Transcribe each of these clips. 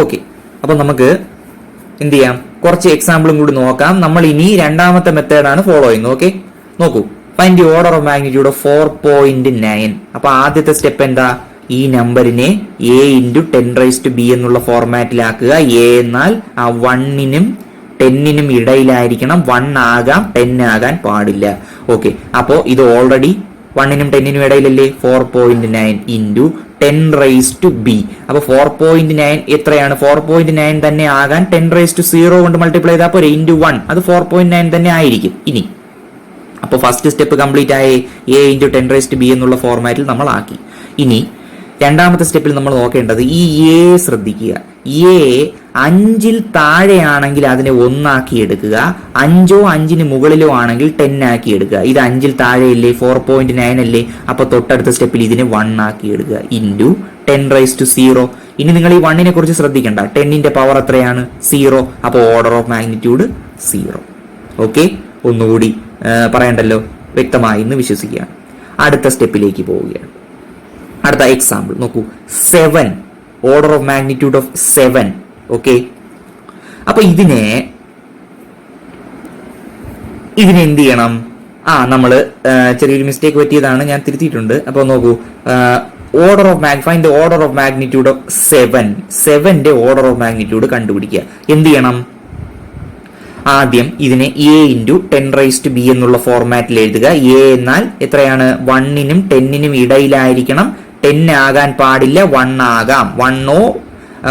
Okay, അപ്പൊ നമുക്ക് എന്ത് ചെയ്യാം, കുറച്ച് എക്സാമ്പിളും കൂടി നോക്കാം. നമ്മൾ ഇനി രണ്ടാമത്തെ മെത്തേഡാണ് ഫോളോ ചെയ്യുന്നത്. ഓക്കെ, നോക്കൂ. Find the order of magnitude of 4.9. അപ്പൊ ആദ്യത്തെ സ്റ്റെപ്പ് എന്താ, ഈ നമ്പറിനെ a ഇൻറ്റു 10⁻⁵ എന്നുള്ള ഫോർമാറ്റിലാക്കുക. a എന്നാൽ ആ 1നും 10നും ഇടയിലായിരിക്കണം. 1 ആകാം, 10 ആകാൻ പാടില്ല. ഓക്കെ, അപ്പോ ഇത് ഓൾറെഡി 1നും 10നും ഇടയിലല്ലേ, 4.9 ഇൻറ്റു 10⁻⁵. അപ്പൊ 4.9 എത്രയാണ്, 4.9 തന്നെ ആകാൻ 10⁻�0 കൊണ്ട് മൾട്ടിപ്ലൈ ചെയ്താൽ പോരെ, ഇൻറ്റു 1, അത് 4.9 തന്നെ ആയിരിക്കും. ഇനി അപ്പൊ ഫസ്റ്റ് സ്റ്റെപ്പ് കംപ്ലീറ്റ് ആയി, a ഇൻറ്റു 10⁻⁵ എന്നുള്ള ഫോർമാറ്റിൽ നമ്മൾ ആക്കി. ഇനി രണ്ടാമത്തെ സ്റ്റെപ്പിൽ നമ്മൾ നോക്കേണ്ടത് ഈ a ശ്രദ്ധിക്കുക. a 5ൽ താഴെയാണെങ്കിൽ അതിനെ 1 ആക്കി എടുക്കുക, 5ഓ 5ന് മുകളിലോ ആണെങ്കിൽ 10 ആക്കി എടുക്കുക. ഇത് 5ൽ താഴെയല്ലേ, 4.9 അല്ലേ, അപ്പൊ തൊട്ടടുത്ത സ്റ്റെപ്പിൽ ഇതിനെ 1 ആക്കി എടുക്കുക, ഇൻറ്റു 10⁻�0. ഇനി നിങ്ങൾ ഈ 1നെ കുറിച്ച് ശ്രദ്ധിക്കണ്ട, 10ന്റെ പവർ എത്രയാണ്, 0. അപ്പൊ ഓർഡർ ഓഫ് മാഗ്നിറ്റ്യൂഡ് 0. ഓക്കെ, ഒന്നുകൂടി പറയണ്ടല്ലോ, വ്യക്തമായി എന്ന് വിശ്വസിക്കുകയാണ്. അടുത്ത സ്റ്റെപ്പിലേക്ക് പോവുകയാണ്. അടുത്ത എക്സാമ്പിൾ നോക്കൂ, 7, order of magnitude of 7. Okay, അപ്പൊ ഇതിനെ എന്ത് ചെയ്യണം, നമ്മള് ചെറിയൊരു മിസ്റ്റേക്ക് പറ്റിയതാണ്, ഞാൻ തിരുത്തിയിട്ടുണ്ട്. അപ്പൊ നോക്കൂ, order of find the order of magnitude of 7. 7ന്റെ ഓർഡർ ഓഫ് മാഗ്നിറ്റ്യൂഡ് കണ്ടുപിടിക്കുക. എന്ത് ചെയ്യണം, ആദ്യം ഇതിനെ a ഇൻറ്റു 10⁻⁵ എന്നുള്ള ഫോർമാറ്റിൽ എഴുതുക. a എന്നാൽ എത്രയാണ്, 1നും 10നും ഇടയിലായിരിക്കണം. 10 ആകാൻ പാടില്ല, 1 ആകാം.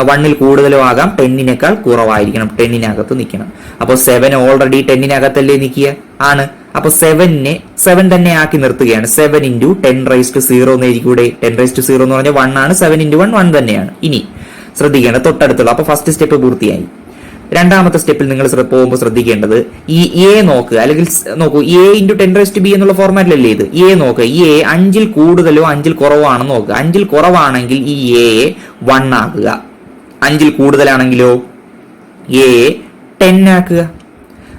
1ൽ കൂടുതലോ ആകാം, 10നേക്കാൾ കുറവായിരിക്കണം, 10നകത്ത് നിൽക്കണം. അപ്പൊ 7 ഓൾറെഡി 10നകത്തല്ലേ നിൽക്കുക, ആണ്. അപ്പൊ 7 തന്നെ ആക്കി നിർത്തുകയാണ്. 7 ഇൻറ്റു 10⁻�0 എന്ന് എഴുതിക്കൂടെ, 10⁻�0 എന്ന് പറഞ്ഞാൽ 1 ആണ്, 7 ഇൻറ്റു 1 1 തന്നെയാണ്. ഇനി ശ്രദ്ധിക്കേണ്ട തൊട്ടടുത്തുള്ള, അപ്പൊ ഫസ്റ്റ് സ്റ്റെപ്പ് പൂർത്തിയായി. രണ്ടാമത്തെ സ്റ്റെപ്പിൽ നിങ്ങൾ പോകുമ്പോൾ ശ്രദ്ധിക്കേണ്ടത് ഈ a നോക്കുക, അല്ലെങ്കിൽ നോക്കൂ, a ഇൻറ്റു 10⁻⁵ എന്നുള്ള ഫോർമാറ്റിലല്ലേ ഇത്. a നോക്കുക, a 5ൽ കൂടുതലോ 5ൽ കുറവോ ആണെന്ന് നോക്കുക. 5ൽ കുറവാണെങ്കിൽ ഈ a 1 ആക്കുക, 5ൽ കൂടുതലാണെങ്കിലോ a 10 ആക്കുക.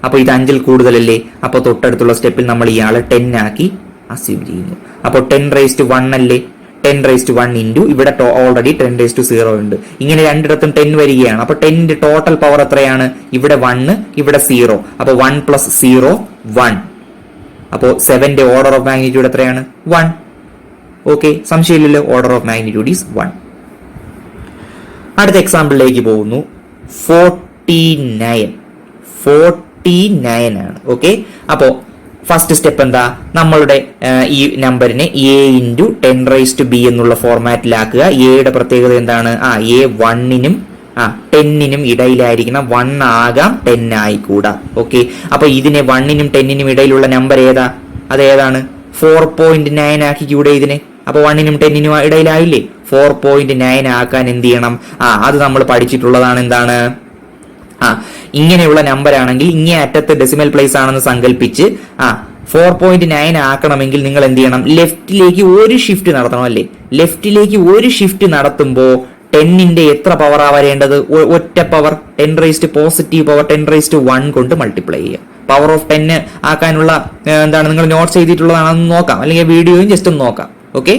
അപ്പൊ ഇത് 5ൽ കൂടുതലല്ലേ, അപ്പൊ തൊട്ടടുത്തുള്ള സ്റ്റെപ്പിൽ നമ്മൾ ഇയാളെ 10 ആക്കി അസ്യൂം ചെയ്യുന്നു. അപ്പൊ 10⁻1 അല്ലേ, 10⁻1 ഇൻറ്റു ഇവിടെ ഓൾറെഡി 10⁻0 ഉണ്ട്. ഇങ്ങനെ രണ്ടിടത്തും 10 വരികയാണ്. അപ്പൊ 10ന്റെ ടോട്ടൽ പവർ എത്രയാണ്, ഇവിടെ 1, ഇവിടെ 0. അപ്പൊ 1 + 0 1. അപ്പോ 7ന്റെ ഓർഡർ ഓഫ് മാഗ്നിറ്റ്യൂഡ് എത്രയാണ്, 1. ഓക്കെ, സംശയമില്ലല്ലോ, ഓർഡർ ഓഫ് മാഗ്നിറ്റ്യൂഡ് ഈസ് 1. അടുത്ത എക്സാമ്പിളിലേക്ക് പോകുന്നു. 49 ആണ്. ഓക്കെ, അപ്പോ ഫസ്റ്റ് സ്റ്റെപ്പ് എന്താ, നമ്മളുടെ ഈ നമ്പറിനെ a ഇൻറ്റു 10⁻⁵ എന്നുള്ള ഫോർമാറ്റിലാക്കുക. എയുടെ പ്രത്യേകത എന്താണ്, a 1നും 10നും ഇടയിലായിരിക്കണം. 1 ആകാം, 10 ആയിക്കൂടാ. ഓക്കെ, അപ്പൊ ഇതിനെ 1നും 10നും ഇടയിലുള്ള നമ്പർ ഏതാ, അതേതാണ്, 4.9 ആക്കിക്കൂടെ ഇതിനെ. അപ്പൊ 1നും 10നും ഇടയിലായില്ലേ, 4.9 ആക്കാൻ എന്ത് ചെയ്യണം, അത് നമ്മൾ പഠിച്ചിട്ടുള്ളതാണ്. എന്താണ്, ഇങ്ങനെയുള്ള നമ്പർ ആണെങ്കിൽ ഇങ്ങേ അറ്റത്ത് ഡെസിമൽ പ്ലേസ് ആണെന്ന് സങ്കല്പിച്ച് 4.9 ആക്കണമെങ്കിൽ നിങ്ങൾ എന്ത് ചെയ്യണം, ലെഫ്റ്റിലേക്ക് ഒരു ഷിഫ്റ്റ് നടത്തണം അല്ലേ. ലെഫ്റ്റിലേക്ക് ഒരു ഷിഫ്റ്റ് നടത്തുമ്പോ 10ന്റെ എത്ര പവറാ വരേണ്ടത്, ഒറ്റ പവർ, 10⁻⁻ പോസിറ്റീവ് പവർ 10⁻1 കൊണ്ട് മൾട്ടിപ്ലൈ ചെയ്യുക. പവർ ഓഫ് 10 ആക്കാനുള്ള എന്താണ് നിങ്ങൾ നോട്ട്സ് എഴുതിയിട്ടുള്ളതാണെന്ന് നോക്കാം, അല്ലെങ്കിൽ വീഡിയോയും ജസ്റ്റ് ഒന്ന് നോക്കാം. ഓക്കെ,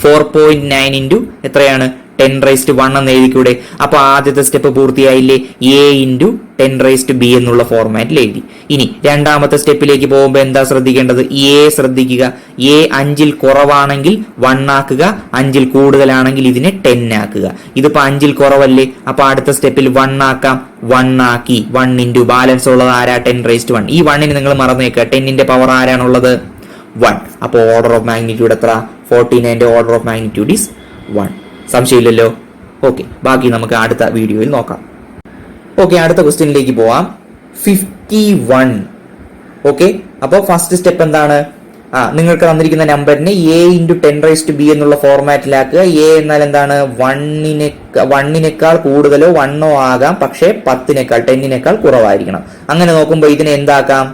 4.9 ഇൻറ്റു എത്രയാണ്, 10⁻1 എന്ന് എഴുതിക്കൂടെ. അപ്പൊ ആദ്യത്തെ സ്റ്റെപ്പ് പൂർത്തിയായില്ലേ, a ഇൻറ്റു 10⁻⁵ എന്നുള്ള ഫോർമാറ്റിൽ എഴുതി. ഇനി രണ്ടാമത്തെ സ്റ്റെപ്പിലേക്ക് പോകുമ്പോൾ എന്താ ശ്രദ്ധിക്കേണ്ടത്, a ശ്രദ്ധിക്കുക. a 5ൽ കുറവാണെങ്കിൽ 1 ആക്കുക, 5ൽ കൂടുതലാണെങ്കിൽ ഇതിനെ 10 ആക്കുക. ഇതിപ്പോ 5ൽ കുറവല്ലേ, അപ്പൊ അടുത്ത സ്റ്റെപ്പിൽ 1 ആക്കാം, 1 ആക്കി 1 ഇൻറ്റു ബാലൻസ് ഉള്ളത് ആരാ, 10⁻1. ഈ 1ന് നിങ്ങൾ മറന്നേക്കുക, 10ന്റെ പവർ ആരാണുള്ളത്, 1. അപ്പൊ ഓർഡർ ഓഫ് മാഗ്നിറ്റ്യൂഡ് എത്ര, 49ന്റെ ഓർഡർ ഓഫ് മാഗ്നിറ്റ്യൂഡ് ഈസ് 1. സംശയമില്ലല്ലോ. ഓക്കെ, ബാക്കി നമുക്ക് അടുത്ത വീഡിയോയിൽ നോക്കാം. ഓക്കെ, അടുത്ത ക്വസ്റ്റ്യനിലേക്ക് പോവാം. 51. ഓക്കെ, അപ്പോൾ ഫസ്റ്റ് സ്റ്റെപ്പ് എന്താണ്, നിങ്ങൾക്ക് തന്നിരിക്കുന്ന നമ്പറിനെ a ഇൻറ്റു 10⁻⁵ എന്നുള്ള ഫോർമാറ്റിലാക്കുക. a എന്നാൽ എന്താണ്, 1നേക്കാൾ കൂടുതലോ 1ഓ ആകാം, പക്ഷേ 10നേക്കാൾ കുറവായിരിക്കണം. അങ്ങനെ നോക്കുമ്പോൾ ഇതിനെ എന്താക്കാം,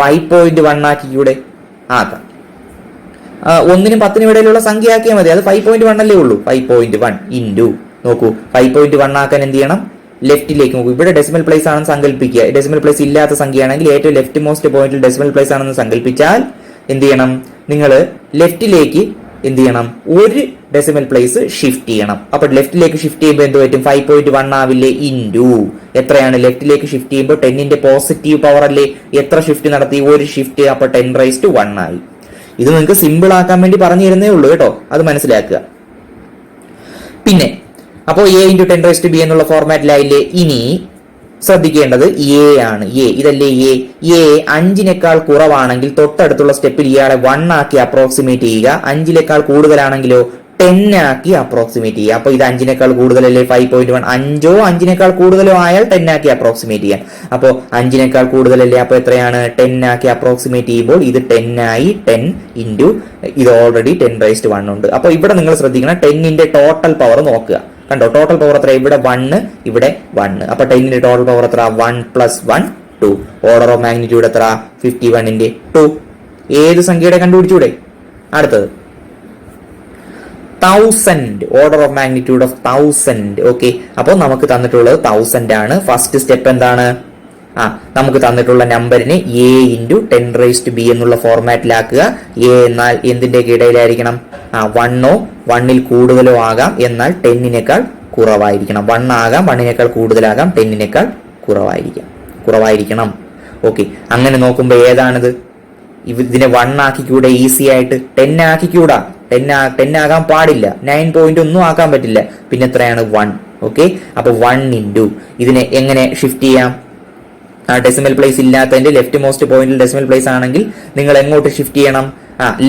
5.1 ആക്കിക്കൂടെ, ആക്കാം. 1നും 10നും ഇടയിലുള്ള സംഖ്യ ആക്കിയാൽ മതി, അത് 5.1 അല്ലേ ഉള്ളൂ. 5.1 ഇൻറ്റു നോക്കൂ, 5.1 ആക്കാൻ എന്ത് ചെയ്യണം, ലെഫ്റ്റിലേക്ക് നോക്കൂ. ഇവിടെ ഡെസിമൽ പ്ലേസ് ആണെന്ന് സങ്കല്പിക്കുക. ഡെസിമൽ പ്ലേസ് ഇല്ലാത്ത സംഖ്യയാണെങ്കിൽ ഏറ്റവും ലെഫ്റ്റ് മോസ്റ്റ് പോയിന്റിൽ ഡെസിമൽ പ്ലേസ് ആണെന്ന് സങ്കല്പിച്ചാൽ എന്ത് ചെയ്യണം, നിങ്ങൾ ലെഫ്റ്റിലേക്ക് എന്ത് ചെയ്യണം, ഒരു ഡെസിമൽ പ്ലേസ് ഷിഫ്റ്റ് ചെയ്യണം. അപ്പൊ ലെഫ്റ്റിലേക്ക് ഷിഫ്റ്റ് ചെയ്യുമ്പോൾ എന്ത് പറ്റും? 5.1 ആവില്ലേ? ഇൻറ്റു എത്രയാണ്? ലെഫ്റ്റിലേക്ക് ഷിഫ്റ്റ് ചെയ്യുമ്പോൾ 10ന്റെ പോസിറ്റീവ് പവർ അല്ലേ? എത്ര ഷിഫ്റ്റ് നടത്തി? ഒരു ഷിഫ്റ്റ്. അപ്പൊ 10⁻1 ആയി. ഇത് നിങ്ങൾക്ക് സിമ്പിൾ ആക്കാൻ വേണ്ടി പറഞ്ഞു തരുന്നേ ഉള്ളൂ കേട്ടോ, അത് മനസ്സിലാക്കുക. പിന്നെ അപ്പോ a × 10⁻b എന്നുള്ള ഫോർമാറ്റിലായില്ലേ? ഇനി ശ്രദ്ധിക്കേണ്ടത് എ ആണ്. ഇതല്ലേ എ 5നേക്കാൾ കുറവാണെങ്കിൽ തൊട്ടടുത്തുള്ള സ്റ്റെപ്പിൽ ഇയാളെ 1 ആക്കി അപ്രോക്സിമേറ്റ് ചെയ്യുക. 5നേക്കാൾ കൂടുതലാണെങ്കിലോ 10 ആക്കി അപ്രോക്സിമേറ്റ് ചെയ്യുക. അപ്പൊ ഇത് 5നേക്കാൾ കൂടുതലല്ലേ? 5.1. 5ഓ 5നേക്കാൾ കൂടുതലോ ആയാൽ 10 ആക്കി അപ്രോക്സിമേറ്റ് ചെയ്യാം. അപ്പോ 5നേക്കാൾ കൂടുതലല്ലേ? അപ്പൊ എത്രയാണ്? 10 ആക്കി അപ്രോക്സിമേറ്റ് ചെയ്യുമ്പോൾ ഇത് 10 ആയി. 10 ഇൻറ്റു ഇത് ഓൾറെഡി 10⁻1 ഉണ്ട്. അപ്പൊ ഇവിടെ നിങ്ങൾ ശ്രദ്ധിക്കണം, 10ന്റെ ടോട്ടൽ പവർ നോക്കുക. കണ്ടോ, ടോട്ടൽ പവർ എത്ര? ഇവിടെ 1, ഇവിടെ 1. അപ്പൊ 10ന്റെ ടോട്ടൽ പവർ എത്ര? 1 + 1 2. ഓർഡർ ഓഫ് മാഗ്നിറ്റ്യൂഡ് എത്ര? 51ന്റെ 2. ഏത് സംഖ്യയുടെ കണ്ടുപിടിച്ചൂടെ? അടുത്തത് 1000. Order of magnitude of 1000. Okay, അപ്പോൾ നമുക്ക് തന്നിട്ടുള്ളത് 1000 ആണ്. ഫസ്റ്റ് സ്റ്റെപ്പ് എന്താണ്? നമുക്ക് തന്നിട്ടുള്ള നമ്പറിനെ a × 10⁻b എന്നുള്ള ഫോർമാറ്റിലാക്കുക. a എന്നാൽ എന്തിന്റെയൊക്കെ ഇടയിലായിരിക്കണം? 1ഓ 1ൽ കൂടുതലോ ആകാം, എന്നാൽ 10നേക്കാൾ കുറവായിരിക്കണം. 1 ആകാം, 1നേക്കാൾ കൂടുതലാകാം, 10നേക്കാൾ കുറവായിരിക്കണം. ഓക്കെ, അങ്ങനെ നോക്കുമ്പോൾ ഏതാണിത്? ഇതിനെ 1 ആക്കിക്കൂടെ? ഈസി ആയിട്ട് 10 ആക്കിക്കൂടാ? 10 ആകാൻ പാടില്ല. 9 പോയിന്റ് ഒന്നും ആക്കാൻ പറ്റില്ല. പിന്നെ എത്രയാണ്? 1. ഓക്കെ, അപ്പൊ 1 ഇൻറ്റു ഇതിനെ എങ്ങനെ ഷിഫ്റ്റ് ചെയ്യാം? ഡെസിമൽ പ്ലേസ് ഇല്ലാത്തതിന്റെ ലെഫ്റ്റ് മോസ്റ്റ് പോയിന്റിൽ ഡെസിമൽ പ്ലേസ് ആണെങ്കിൽ നിങ്ങൾ എങ്ങോട്ട് ഷിഫ്റ്റ് ചെയ്യണം?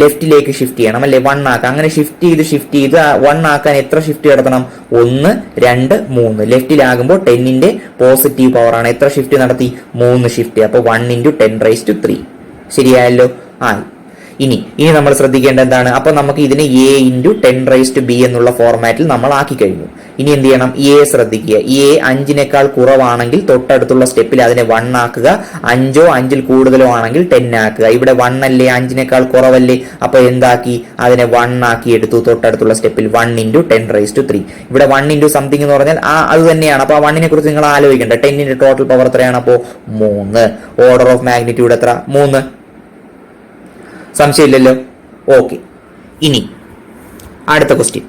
ലെഫ്റ്റിലേക്ക് ഷിഫ്റ്റ് ചെയ്യണം അല്ലെ? 1 ആക്കാം. അങ്ങനെ ഷിഫ്റ്റ് ചെയ്ത് 1 ആക്കാൻ എത്ര ഷിഫ്റ്റ് നടത്തണം? 1, 2, 3. ലെഫ്റ്റിലാകുമ്പോൾ 10ന്റെ പോസിറ്റീവ് പവർ ആണ്. എത്ര ഷിഫ്റ്റ് നടത്തി? 3 ഷിഫ്റ്റ്. അപ്പൊ 1 × 10⁻3. ശരിയായല്ലോ? ഇനി നമ്മൾ ശ്രദ്ധിക്കേണ്ട എന്താണ്? അപ്പൊ നമുക്ക് ഇതിനെ a × 10⁻b എന്നുള്ള ഫോർമാറ്റിൽ നമ്മൾ ആക്കി കഴിഞ്ഞു. ഇനി എന്ത് ചെയ്യണം? a ശ്രദ്ധിക്കുക. a 5നേക്കാൾ കുറവാണെങ്കിൽ തൊട്ടടുത്തുള്ള സ്റ്റെപ്പിൽ അതിനെ 1 ആക്കുക. 5ഓ 5ൽ കൂടുതലോ ആണെങ്കിൽ 10 ആക്കുക. ഇവിടെ 1 അല്ലേ? 5നേക്കാൾ കുറവല്ലേ? അപ്പൊ എന്താക്കി? അതിനെ 1 ആക്കി എടുത്തു. തൊട്ടടുത്തുള്ള സ്റ്റെപ്പിൽ 1 × 10⁻3. ഇവിടെ 1 × സംതിങ് എന്ന് പറഞ്ഞാൽ അത് തന്നെയാണ്. അപ്പൊ 1നെ കുറിച്ച് നിങ്ങൾ ആലോചിക്കേണ്ട. 10ന്റെ ടോട്ടൽ പവർ എത്രയാണ്? അപ്പോ 3. ഓർഡർ ഓഫ് മാഗ്നിറ്റ്യൂഡ് എത്ര? 3. സംശയമില്ലല്ലോ? ഓക്കെ, ഇനി അടുത്ത ക്വസ്റ്റ്യൻ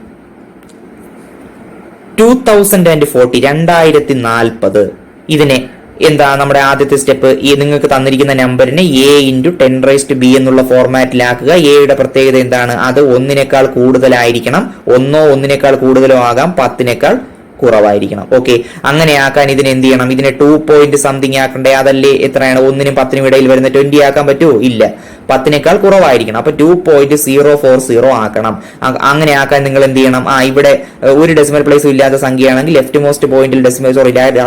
2040. 2040. ഇതിനെ എന്താ? നമ്മുടെ ആദ്യത്തെ സ്റ്റെപ്പ് നിങ്ങൾക്ക് തന്നിരിക്കുന്ന നമ്പറിനെ a × 10⁻b എന്നുള്ള ഫോർമാറ്റിലാക്കുക. എയുടെ പ്രത്യേകത എന്താണ്? അത് 1നേക്കാൾ കൂടുതലായിരിക്കണം. 1ഓ 1നേക്കാൾ കൂടുതലോ ആകാം, 10നേക്കാൾ കുറവായിരിക്കണം. ഓക്കെ, അങ്ങനെ ആക്കാൻ ഇതിനെ എന്ത് ചെയ്യണം? ഇതിനെ 2 പോയിന്റ് സംതിങ് ആക്കണ്ടേ? അതല്ലേ? എത്രയാണ്? 1നും 10നും ഇടയിൽ വരുന്ന 20 ആക്കാൻ പറ്റുമോ? ഇല്ല, 10നേക്കാൾ കുറവായിരിക്കണം. അപ്പൊ 2.040 ആക്കണം. അങ്ങനെ ആക്കാൻ നിങ്ങൾ എന്ത് ചെയ്യണം? ഇവിടെ ഒരു ഡെസിമൽ പ്ലേസും ഇല്ലാത്ത സംഖ്യയാണെങ്കിൽ ലെഫ്റ്റ് മോസ്റ്റ് പോയിന്റിൽ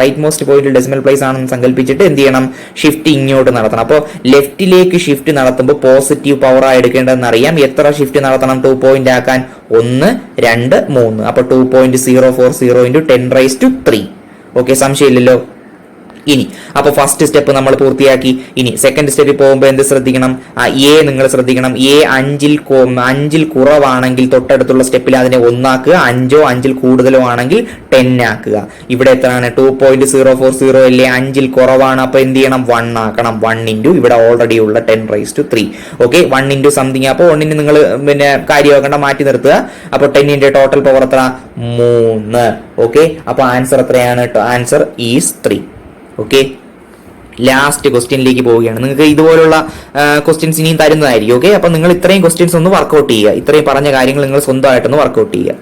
റൈറ്റ് മോസ്റ്റ് പോയിന്റിൽ ഡെസിമൽ പ്ലേസ് ആണെന്ന് സങ്കല്പിച്ചിട്ട് എന്ത് ചെയ്യണം? ഷിഫ്റ്റ് ഇങ്ങോട്ട് നടത്തണം. അപ്പോൾ ലെഫ്റ്റിലേക്ക് ഷിഫ്റ്റ് നടത്തുമ്പോൾ പോസിറ്റീവ് പവർ ആയി എടുക്കേണ്ടതെന്ന് അറിയാം. എത്ര ഷിഫ്റ്റ് നടത്തണം 2 പോയിന്റ് ആക്കാൻ? 1, 2, 3. അപ്പൊ 2.040 × 10⁻3. ഓക്കെ, സംശയമില്ലല്ലോ? ഇനി അപ്പൊ ഫസ്റ്റ് സ്റ്റെപ്പ് നമ്മൾ പൂർത്തിയാക്കി. ഇനി സെക്കൻഡ് സ്റ്റെപ്പിൽ പോകുമ്പോൾ എന്ത് ശ്രദ്ധിക്കണം? a നിങ്ങൾ ശ്രദ്ധിക്കണം. a 5ൽ കുറവാണെങ്കിൽ തൊട്ടടുത്തുള്ള സ്റ്റെപ്പിൽ അതിനെ 1 ആക്കുക. 5ഓ 5ൽ കൂടുതലോ ആണെങ്കിൽ 10 ആക്കുക. ഇവിടെ എത്രയാണ്? 2.040 അല്ലേ? 5ൽ കുറവാണ്. അപ്പൊ എന്ത് ചെയ്യണം? 1 ആക്കണം. 1 × ഇവിടെ ഓൾറെഡി ഉള്ള 10⁻3. Okay, 1 × something. അപ്പൊ 1ന് നിങ്ങൾ പിന്നെ കാര്യമാക്കേണ്ട, മാറ്റി നിർത്തുക. അപ്പൊ 10ന്റെ ടോട്ടൽ പവർ എത്ര? 3. ഓക്കെ, അപ്പൊ ആൻസർ എത്രയാണ്? Answer is 3. ഓക്കെ, ലാസ്റ്റ് ക്വസ്റ്റ്യനിലേക്ക് പോവുകയാണ്. നിങ്ങൾക്ക് ഇതുപോലുള്ള ക്വസ്റ്റ്യൻസ് ഇനിയും തരുന്നതായിരിക്കും. ഓക്കെ, അപ്പൊ നിങ്ങൾ ഇത്രയും ക്വസ്റ്റ്യൻസ് ഒന്ന് വർക്ക്ഔട്ട് ചെയ്യുക. ഇത്രയും പറഞ്ഞ കാര്യങ്ങൾ നിങ്ങൾ സ്വന്തമായിട്ടൊന്ന് വർക്ക്ഔട്ട് ചെയ്യുക.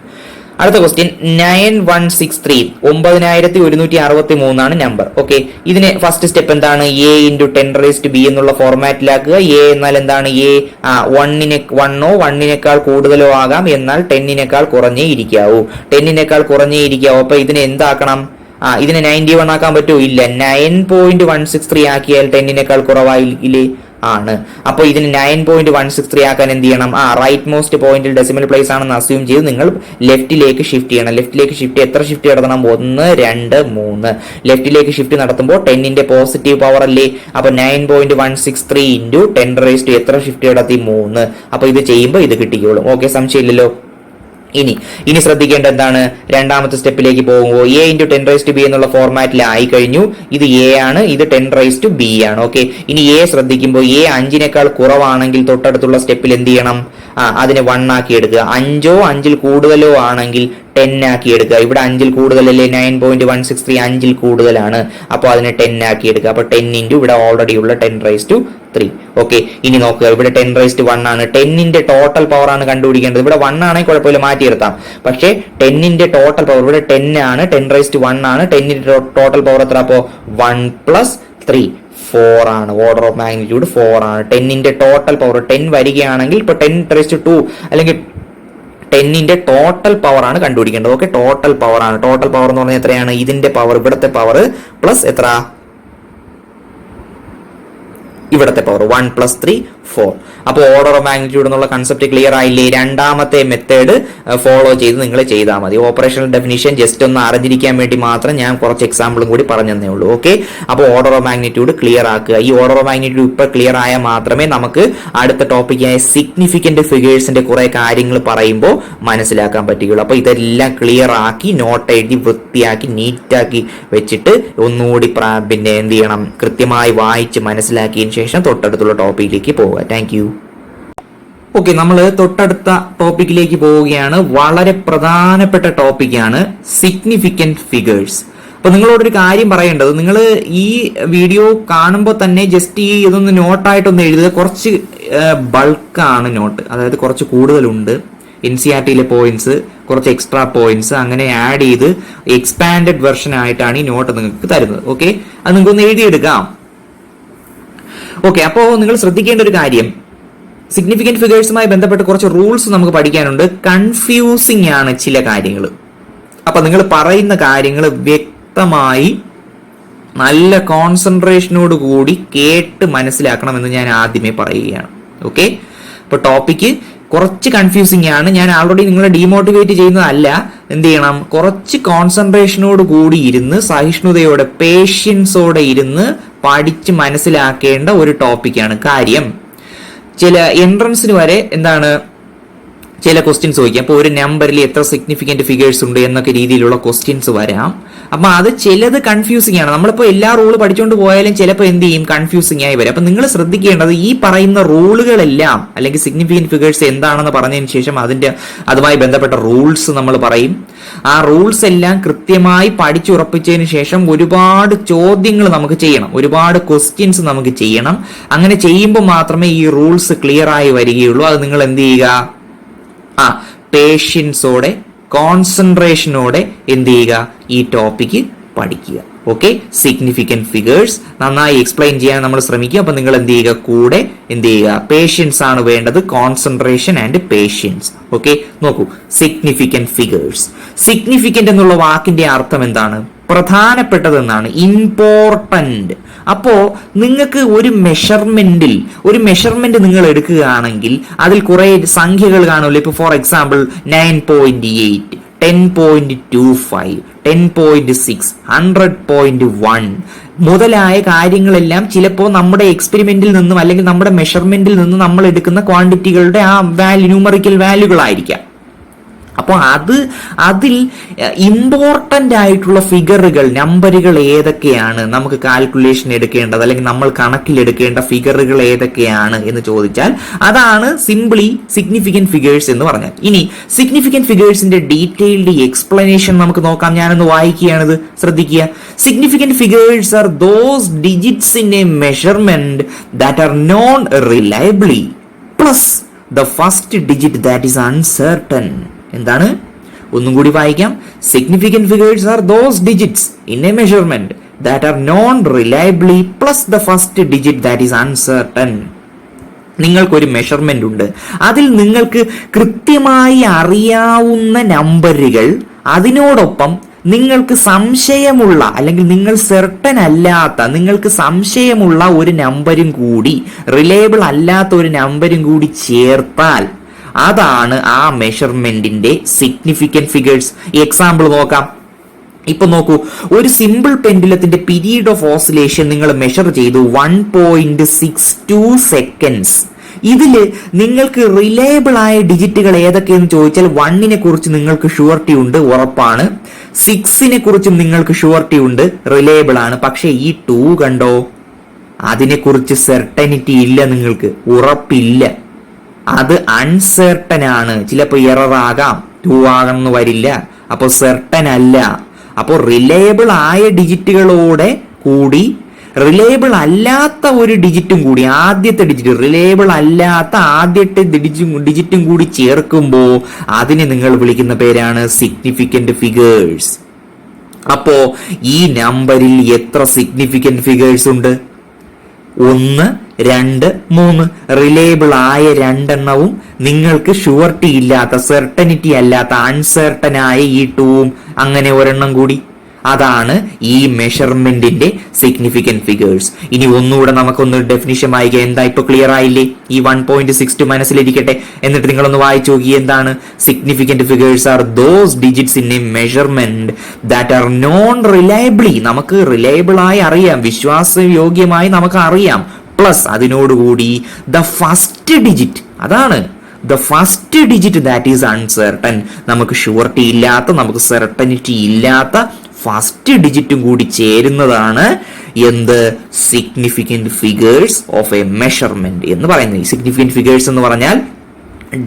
അടുത്ത ക്വസ്റ്റ്യൻ 9163. 9163 ആണ് നമ്പർ. ഓക്കെ, ഇതിന് ഫസ്റ്റ് സ്റ്റെപ്പ് എന്താണ്? a × 10⁻b എന്നുള്ള ഫോർമാറ്റിലാക്കുക. a എന്നാൽ എന്താണ്? a 1ഓ 1നേക്കാൾ കൂടുതലോ ആകാം, എന്നാൽ 10നേക്കാൾ കുറഞ്ഞേ ഇരിക്കാവൂ. 10നേക്കാൾ കുറഞ്ഞേ ഇരിക്കാവൂ. അപ്പൊ ഇതിനെ എന്താക്കണം? ഇതിനെ 91 ആക്കാൻ പറ്റുമോ? ഇല്ല. 9.163 ആക്കിയാൽ 10നേക്കാൾ കുറവായില്ലേ? ആണ്. അപ്പൊ ഇതിന് 9.163 ആക്കാൻ എന്ത് ചെയ്യണം? റൈറ്റ് മോസ്റ്റ് പോയിന്റിൽ ഡെസിമൽ പ്ലേസ് ആണെന്ന് അസ്യൂം ചെയ്ത് നിങ്ങൾ ലെഫ്റ്റിലേക്ക് ഷിഫ്റ്റ് ചെയ്യണം. ലെഫ്റ്റിലേക്ക് ഷിഫ്റ്റ് എത്ര ഷിഫ്റ്റ് നടത്തണം? 1, 2, 3. ലെഫ്റ്റിലേക്ക് ഷിഫ്റ്റ് നടത്തുമ്പോൾ 10ന്റെ പോസിറ്റീവ് പവർ അല്ലേ? അപ്പൊ 9.163 × 10⁻, എത്ര ഷിഫ്റ്റ് നടത്തി? 3. അപ്പൊ ഇത് ചെയ്യുമ്പോൾ ഇത് കിട്ടിക്കോളും. ഓക്കെ, സംശയമില്ലല്ലോ? ഇനി ശ്രദ്ധിക്കേണ്ട എന്താണ്, രണ്ടാമത്തെ സ്റ്റെപ്പിലേക്ക് പോകുമ്പോൾ a × 10⁻⁵ എന്നുള്ള ഫോർമാറ്റിൽ ആയി കഴിഞ്ഞു. ഇത് a ആണ്, ഇത് 10⁻⁵ ആണ്. ഓക്കെ, ഇനി a ശ്രദ്ധിക്കുമ്പോൾ a 5നേക്കാൾ കുറവാണെങ്കിൽ തൊട്ടടുത്തുള്ള സ്റ്റെപ്പിൽ എന്ത് ചെയ്യണം? അതിനെ 1 ആക്കി എടുക്കുക. 5ഓ 5ൽ കൂടുതലോ ആണെങ്കിൽ 10 ആക്കി എടുക്കുക. ഇവിടെ 5ൽ കൂടുതലല്ലേ, 9.163 5ൽ കൂടുതലാണ്, അപ്പോൾ അതിനെ 10 ആക്കി എടുക്കുക. അപ്പൊ 10 × ഇവിടെ ഓൾറെഡി ഉള്ള 10⁻3. ഓക്കെ, ഇനി നോക്കുക, ഇവിടെ 10⁻1 ആണ്. 10ന്റെ ടോട്ടൽ പവർ ആണ് കണ്ടുപിടിക്കേണ്ടത്. ഇവിടെ 1 ആണെങ്കിൽ കുഴപ്പമില്ല, മാറ്റിയെടുത്താം. പക്ഷേ 10ന്റെ ടോട്ടൽ പവർ ഇവിടെ 10 ആണ്, 10⁻1 ആണ്. 10ന്റെ ടോട്ടൽ പവർ എത്ര? അപ്പോ 1 + 3 4 ആണ്. ഓർഡർ ഓഫ് മാഗ്നിറ്റ്യൂഡ് 4 ആണ്. 10ന്റെ ടോട്ടൽ പവർ 10 വരികയാണെങ്കിൽ ഇപ്പൊ 10⁻2 അല്ലെങ്കിൽ 10ന്റെ ടോട്ടൽ പവർ ആണ് കണ്ടുപിടിക്കേണ്ടത്. ഓക്കെ, ടോട്ടൽ പവർ ആണ്. ടോട്ടൽ പവർ എന്ന് പറഞ്ഞാൽ എത്രയാണ്? ഇതിന്റെ പവർ, ഇവിടത്തെ പവർ പ്ലസ് എത്ര? ഇവിടത്തെ പവർ 1 + 3 4. അപ്പോൾ ഓർഡർ ഓഫ് മാഗ്നിറ്റ്യൂഡ് എന്നുള്ള കൺസെപ്റ്റ് ക്ലിയർ ആയില്ലേ? രണ്ടാമത്തെ മെത്തേഡ് ഫോളോ ചെയ്ത് നിങ്ങൾ ചെയ്താൽ മതി. ഓപ്പറേഷണൽ ഡെഫിനിഷൻ ജസ്റ്റ് ഒന്ന് അറിഞ്ഞിരിക്കാൻ വേണ്ടി മാത്രം ഞാൻ കുറച്ച് എക്സാമ്പിളും കൂടി പറഞ്ഞു തന്നേ ഉള്ളൂ. ഓക്കെ, അപ്പോൾ ഓർഡർ ഓഫ് മാഗ്നിറ്റ്യൂഡ് ക്ലിയർ ആക്കുക. ഈ ഓർഡർ ഓഫ് മാഗ്നിറ്റ്യൂഡ് ഇപ്പൊ ക്ലിയർ ആയാൽ മാത്രമേ നമുക്ക് അടുത്ത ടോപ്പിക്കായ സിഗ്നിഫിക്കന്റ് ഫിഗേഴ്സിന്റെ കുറെ കാര്യങ്ങൾ പറയുമ്പോൾ മനസ്സിലാക്കാൻ പറ്റുകയുള്ളൂ. അപ്പൊ ഇതെല്ലാം ക്ലിയർ ആക്കി നോട്ട് എഴുതി വൃത്തിയാക്കി നീറ്റാക്കി വെച്ചിട്ട് ഒന്നുകൂടി പിന്നെ എന്ത് ചെയ്യണം? കൃത്യമായി വായിച്ച് മനസ്സിലാക്കിയതിന് ശേഷം തൊട്ടടുത്തുള്ള ടോപ്പിക്കിലേക്ക് പോവുക. Thank you. ഓക്കെ, നമ്മൾ തൊട്ടടുത്ത ടോപ്പിക്കിലേക്ക് പോവുകയാണ്. വളരെ പ്രധാനപ്പെട്ട ടോപ്പിക്കാണ് സിഗ്നിഫിക്കന്റ് ഫിഗേഴ്സ്. അപ്പൊ നിങ്ങളോടൊരു കാര്യം പറയേണ്ടത്, നിങ്ങൾ ഈ വീഡിയോ കാണുമ്പോൾ തന്നെ ജസ്റ്റ് ഇതൊന്ന് നോട്ടായിട്ടൊന്ന് എഴുതുക. കുറച്ച് ബൾക്കാണ് നോട്ട്, അതായത് കുറച്ച് കൂടുതലുണ്ട്. NCERTയിലെ പോയിന്റ്സ്, കുറച്ച് എക്സ്ട്രാ പോയിന്റ്സ് അങ്ങനെ ആഡ് ചെയ്ത് എക്സ്പാൻഡഡ് വെർഷൻ ആയിട്ടാണ് ഈ നോട്ട് നിങ്ങൾക്ക് തരുന്നത്. ഓക്കെ, അത് നിങ്ങൾക്കൊന്ന് എഴുതിയെടുക്കാം. ഓക്കെ, അപ്പോൾ നിങ്ങൾ ശ്രദ്ധിക്കേണ്ട ഒരു കാര്യം, സിഗ്നിഫിക്കന്റ് ഫിഗേഴ്സുമായി ബന്ധപ്പെട്ട് കുറച്ച് റൂൾസ് നമുക്ക് പഠിക്കാനുണ്ട്. കൺഫ്യൂസിംഗ് ആണ് ചില കാര്യങ്ങൾ. അപ്പൊ നിങ്ങൾ പറയുന്ന കാര്യങ്ങൾ വ്യക്തമായി നല്ല കോൺസെൻട്രേഷനോട് കൂടി കേട്ട് മനസ്സിലാക്കണമെന്ന് ഞാൻ ആദ്യമേ പറയുകയാണ്. ഓക്കെ, അപ്പൊ ടോപ്പിക്ക് കുറച്ച് കൺഫ്യൂസിംഗ് ആണ്. ഞാൻ ആൾറെഡി നിങ്ങളെ ഡീമോട്ടിവേറ്റ് ചെയ്യുന്നതല്ല. എന്ത് ചെയ്യണം? കുറച്ച് കോൺസെൻട്രേഷനോട് കൂടി ഇരുന്ന്, സഹിഷ്ണുതയോടെ, പേഷ്യൻസോടെ ഇരുന്ന് പഠിച്ച് മനസ്സിലാക്കേണ്ട ഒരു ടോപ്പിക്കാണ്. കാര്യം, ചില എൻട്രൻസിന് വരെ എന്താണ് ചില ക്വസ്റ്റ്യൻസ് ചോദിക്കാം. അപ്പോൾ ഒരു നമ്പറിൽ എത്ര സിഗ്നിഫിക്കന്റ് ഫിഗേഴ്സ് ഉണ്ട് എന്നൊക്കെ രീതിയിലുള്ള ക്വസ്റ്റ്യൻസ് വരാം. അപ്പൊ അത് ചിലത് കൺഫ്യൂസിംഗ് ആണ്. നമ്മളിപ്പോ എല്ലാ റൂള് പഠിച്ചുകൊണ്ട് പോയാലും ചിലപ്പോൾ എന്ത് ചെയ്യും? കൺഫ്യൂസിംഗ് ആയി വരും. അപ്പൊ നിങ്ങൾ ശ്രദ്ധിക്കേണ്ടത്, ഈ പറയുന്ന റൂളുകളെല്ലാം അല്ലെങ്കിൽ സിഗ്നിഫിക്കന്റ് ഫിഗേഴ്സ് എന്താണെന്ന് പറഞ്ഞതിന് ശേഷം അതുമായി ബന്ധപ്പെട്ട റൂൾസ് നമ്മൾ പറയും. ആ റൂൾസ് എല്ലാം കൃത്യമായി പഠിച്ചുറപ്പിച്ചതിന് ശേഷം ഒരുപാട് ചോദ്യങ്ങൾ നമുക്ക് ചെയ്യണം, ഒരുപാട് ക്വസ്റ്റ്യൻസ് നമുക്ക് ചെയ്യണം. അങ്ങനെ ചെയ്യുമ്പോൾ മാത്രമേ ഈ റൂൾസ് ക്ലിയർ ആയി വരികയുള്ളൂ. അത് നിങ്ങൾ എന്ത് ചെയ്യുക? പേഷ്യൻസോടെ, കോൺസെൻട്രേഷനോടെ എന്ത് ചെയ്യുക? ഈ ടോപ്പിക്ക് പഠിക്കുക. ഓക്കെ, സിഗ്നിഫിക്കന്റ് ഫിഗേഴ്സ് നന്നായി എക്സ്പ്ലെയിൻ ചെയ്യാൻ നമ്മൾ ശ്രമിക്കുക. അപ്പൊ നിങ്ങൾ എന്ത് ചെയ്യുക? കൂടെ എന്ത് ചെയ്യുക? പേഷ്യൻസ് ആണ് വേണ്ടത്, കോൺസെൻട്രേഷൻ ആൻഡ് പേഷ്യൻസ്. ഓക്കെ, നോക്കൂ, സിഗ്നിഫിക്കന്റ് ഫിഗേഴ്സ്. സിഗ്നിഫിക്കന്റ് എന്നുള്ള വാക്കിന്റെ അർത്ഥം എന്താണ്? പ്രധാനപ്പെട്ടത് എന്നാണ്, ഇമ്പോർട്ടന്റ്. അപ്പോ നിങ്ങൾക്ക് ഒരു മെഷർമെന്റ് നിങ്ങൾ എടുക്കുകയാണെങ്കിൽ അതിൽ കുറെ സംഖ്യകൾ കാണുമല്ലോ. ഇപ്പൊ ഫോർ എക്സാമ്പിൾ 9.8, 10.25, 10.6, 100.1 മുതലായ കാര്യങ്ങളെല്ലാം ചിലപ്പോൾ നമ്മുടെ എക്സ്പെരിമെന്റിൽ നിന്നും അല്ലെങ്കിൽ നമ്മുടെ മെഷർമെന്റിൽ നിന്നും നമ്മൾ എടുക്കുന്ന ക്വാണ്ടിറ്റികളുടെ ആ ന്യൂമറിക്കൽ വാല്യൂകളായിരിക്കാം. അപ്പോൾ അതിൽ ഇമ്പോർട്ടന്റ് ആയിട്ടുള്ള ഫിഗറുകൾ, നമ്പറുകൾ ഏതൊക്കെയാണ് നമുക്ക് കാൽക്കുലേഷൻ എടുക്കേണ്ടത് അല്ലെങ്കിൽ നമ്മൾ കണക്കിലെടുക്കേണ്ട ഫിഗറുകൾ ഏതൊക്കെയാണ് എന്ന് ചോദിച്ചാൽ അതാണ് സിംപ്ലി സിഗ്നിഫിക്കന്റ് ഫിഗേഴ്സ് എന്ന് പറഞ്ഞാൽ. ഇനി സിഗ്നിഫിക്കന്റ് ഫിഗേഴ്സിന്റെ ഡീറ്റെയിൽഡ് എക്സ്പ്ലനേഷൻ നമുക്ക് നോക്കാം. ഞാനൊന്ന് വായിക്കുകയാണിത്, ശ്രദ്ധിക്കുക. Significant figures are those digits in a measurement that are known reliably plus the first digit that is uncertain. എന്താണ്? ഒന്നും കൂടി വായിക്കാം. Significant figures are those digits in a measurement that are known reliably plus the first digit that is uncertain. നിങ്ങൾക്കൊരു measurement ഉണ്ട്, അതിൽ നിങ്ങൾക്ക് കൃത്യമായി അറിയാവുന്ന നമ്പറുകൾ, അതിനോടൊപ്പം നിങ്ങൾക്ക് സംശയമുള്ള അല്ലെങ്കിൽ നിങ്ങൾ സെർട്ടൻ അല്ലാത്ത, നിങ്ങൾക്ക് സംശയമുള്ള ഒരു നമ്പരും കൂടി, റിലയബിൾ അല്ലാത്ത ഒരു നമ്പരും കൂടി ചേർത്താൽ അതാണ് ആ മെഷർമെന്റിന്റെ സിഗ്നിഫിക്കന്റ് ഫിഗേഴ്സ്. എക്സാമ്പിൾ നോക്കാം. ഇപ്പൊ നോക്കൂ, ഒരു സിമ്പിൾ പെൻഡുലത്തിന്റെ പീരീഡ് ഓഫ് ഓസിലേഷൻ നിങ്ങൾ മെഷർ ചെയ്തു 1.62 സെക്കൻഡ്സ്. ഇതില് നിങ്ങൾക്ക് റിലയബിൾ ആയ ഡിജിറ്റുകൾ ഏതൊക്കെയെന്ന് ചോദിച്ചാൽ 1നെ കുറിച്ച് നിങ്ങൾക്ക് ഷുവർട്ടി ഉണ്ട്, ഉറപ്പാണ്. 6നെ കുറിച്ചും നിങ്ങൾക്ക് ഷുവർട്ടി ഉണ്ട്, റിലയബിൾ ആണ്. പക്ഷെ ഈ 2 കണ്ടോ, അതിനെക്കുറിച്ച് സെർട്ടനിറ്റി ഇല്ല, നിങ്ങൾക്ക് ഉറപ്പില്ല, അത് അൺസെർട്ടൻ ആണ്. ചിലപ്പോൾ എറർ ആകാം, 2 ആകണമെന്ന് വരില്ല, അപ്പോൾ സെർട്ടൻ അല്ല. അപ്പോൾ റിലയബിൾ ആയ ഡിജിറ്റുകളോടെ കൂടി റിലയബിൾ അല്ലാത്ത ഒരു ഡിജിറ്റും കൂടി, ആദ്യത്തെ ഡിജിറ്റ് റിലയബിൾ അല്ലാത്ത ആദ്യത്തെ ഡിജിറ്റും കൂടി ചേർക്കുമ്പോൾ അതിനെ നിങ്ങൾ വിളിക്കുന്ന പേരാണ് സിഗ്നിഫിക്കന്റ് ഫിഗേഴ്സ്. അപ്പോ ഈ നമ്പറിൽ എത്ര സിഗ്നിഫിക്കന്റ് ഫിഗേഴ്സ് ഉണ്ട്? 1, 2, 3. റിലയബിൾ ആയ 2 എണ്ണവും നിങ്ങൾക്ക് ഷുവർട്ടി ഇല്ലാത്ത, സെർട്ടനിറ്റി അല്ലാത്ത, അൺസെർട്ടൻ ആയ ഈ 2ഉം, അങ്ങനെ ഒരെണ്ണം കൂടി. അതാണ് ഈ മെഷർമെന്റിന്റെ സിഗ്നിഫിക്കന്റ് ഫിഗേഴ്സ്. ഇനി ഒന്നുകൂടെ നമുക്കൊന്ന് ഡെഫിനിഷൻ വായിക്കുക. എന്താ ഇപ്പൊ ക്ലിയർ ആയില്ലേ? ഈ 1.62 മനസ്സിലിരിക്കട്ടെ. എന്നിട്ട് നിങ്ങളൊന്ന് വായിച്ചു നോക്കി. എന്താണ് significant figures? Are those digits in a measurement that are known reliably, നമുക്ക് റിലയബിൾ ആയി അറിയാം, വിശ്വാസയോഗ്യമായി നമുക്ക് അറിയാം, പ്ലസ് അതിനോടുകൂടി ദ ഫസ്റ്റ് ഡിജിറ്റ്, അതാണ് the first digit that is uncertain, നമുക്ക് ഷുവർട്ടി ഇല്ലാത്ത, നമുക്ക് സെർട്ടനിറ്റി ഇല്ലാത്ത ഫസ്റ്റ് ഡിജിറ്റും കൂടി ചേരുന്നതാണ് എന്ത്? Significant figures of A measurement എന്ന് പറയുന്നത്. ഈ സിഗ്നിഫിക്കന്റ് ഫിഗേഴ്സ് എന്ന് പറഞ്ഞാൽ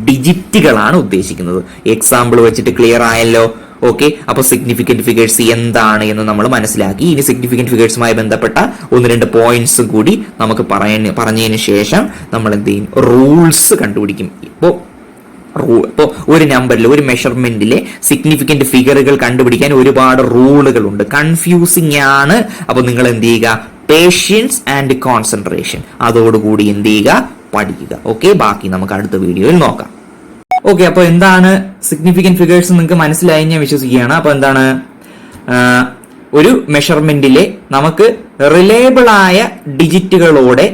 ഡിജിറ്റുകളാണ് ഉദ്ദേശിക്കുന്നത്. എക്സാമ്പിൾ വെച്ചിട്ട് ക്ലിയർ ആയല്ലോ. ഓക്കെ, അപ്പൊ സിഗ്നിഫിക്കന്റ് ഫിഗേഴ്സ് എന്താണ് എന്ന് നമ്മൾ മനസ്സിലാക്കി. ഇനി സിഗ്നിഫിക്കന്റ് ഫിഗേഴ്സുമായി ബന്ധപ്പെട്ട 1-2 പോയിന്റ്സും കൂടി നമുക്ക് പറഞ്ഞതിന് ശേഷം നമ്മൾ എന്ത് ചെയ്യും? റൂൾസ് കണ്ടുപിടിക്കും. ഇപ്പോൾ ഒരു നമ്പറിൽ, ഒരു മെഷർമെന്റിലെ സിഗ്നിഫിക്കന്റ് ഫിഗറുകൾ കണ്ടുപിടിക്കാൻ ഒരുപാട് റൂളുകളുണ്ട്. കൺഫ്യൂസിങ് ആണ്. അപ്പൊ നിങ്ങൾ എന്ത് ചെയ്യുക? പേഷ്യൻസ് ആൻഡ് കോൺസെൻട്രേഷൻ അതോടുകൂടി എന്ത് ചെയ്യുക? പഠിക്കുക. ഓക്കെ, ബാക്കി നമുക്ക് അടുത്ത വീഡിയോയിൽ നോക്കാം. ഓക്കെ, അപ്പൊ എന്താണ് സിഗ്നിഫിക്കന്റ് ഫിഗേഴ്സ് നിങ്ങൾക്ക് മനസ്സിലായി ഞാൻ വിശ്വസിക്കുകയാണ്. അപ്പൊ എന്താണ്? ഒരു മെഷർമെന്റിലെ നമുക്ക് റിലയബിൾ ആയ ഡിജിറ്റുകളോട്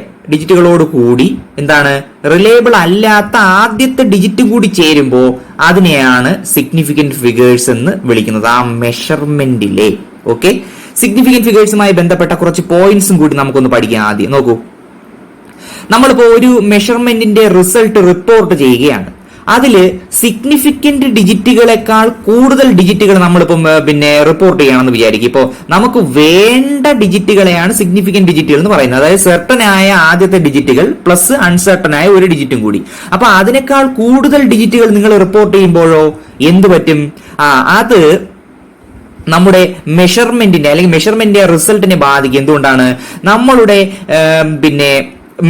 കൂടി എന്താണ്? റിലയബിൾ അല്ലാത്ത ആദ്യത്തെ ഡിജിറ്റും കൂടി ചേരുമ്പോൾ അതിനെയാണ് സിഗ്നിഫിക്കന്റ് ഫിഗേഴ്സ് എന്ന് വിളിക്കുന്നത്, ആ മെഷർമെന്റിലെ. ഓക്കെ, സിഗ്നിഫിക്കന്റ് ഫിഗേഴ്സുമായി ബന്ധപ്പെട്ട കുറച്ച് പോയിന്റ്സും കൂടി നമുക്കൊന്ന് പഠിക്കാം. ആദ്യം നോക്കൂ, നമ്മളിപ്പോ ഒരു മെഷർമെന്റിന്റെ റിസൾട്ട് റിപ്പോർട്ട് ചെയ്യുകയാണ്. അതില് സിഗ്നിഫിക്കന്റ് ഡിജിറ്റുകളെക്കാൾ കൂടുതൽ ഡിജിറ്റുകൾ നമ്മളിപ്പം റിപ്പോർട്ട് ചെയ്യണമെന്ന് വിചാരിക്കും. ഇപ്പോൾ നമുക്ക് വേണ്ട ഡിജിറ്റുകളെയാണ് സിഗ്നിഫിക്കന്റ് ഡിജിറ്റുകൾ എന്ന് പറയുന്നത്. അതായത് സെർട്ടൻ ആയ ആദ്യത്തെ ഡിജിറ്റുകൾ പ്ലസ് അൺസെർട്ടൻ ആയ ഒരു ഡിജിറ്റും കൂടി. അപ്പൊ അതിനേക്കാൾ കൂടുതൽ ഡിജിറ്റുകൾ നിങ്ങൾ റിപ്പോർട്ട് ചെയ്യുമ്പോഴോ എന്ത് പറ്റും? അത് നമ്മുടെ മെഷർമെന്റിന്റെ അല്ലെങ്കിൽ മെഷർമെന്റിന്റെ റിസൾട്ടിനെ ബാധിക്കും. എന്തുകൊണ്ടാണ്? നമ്മളുടെ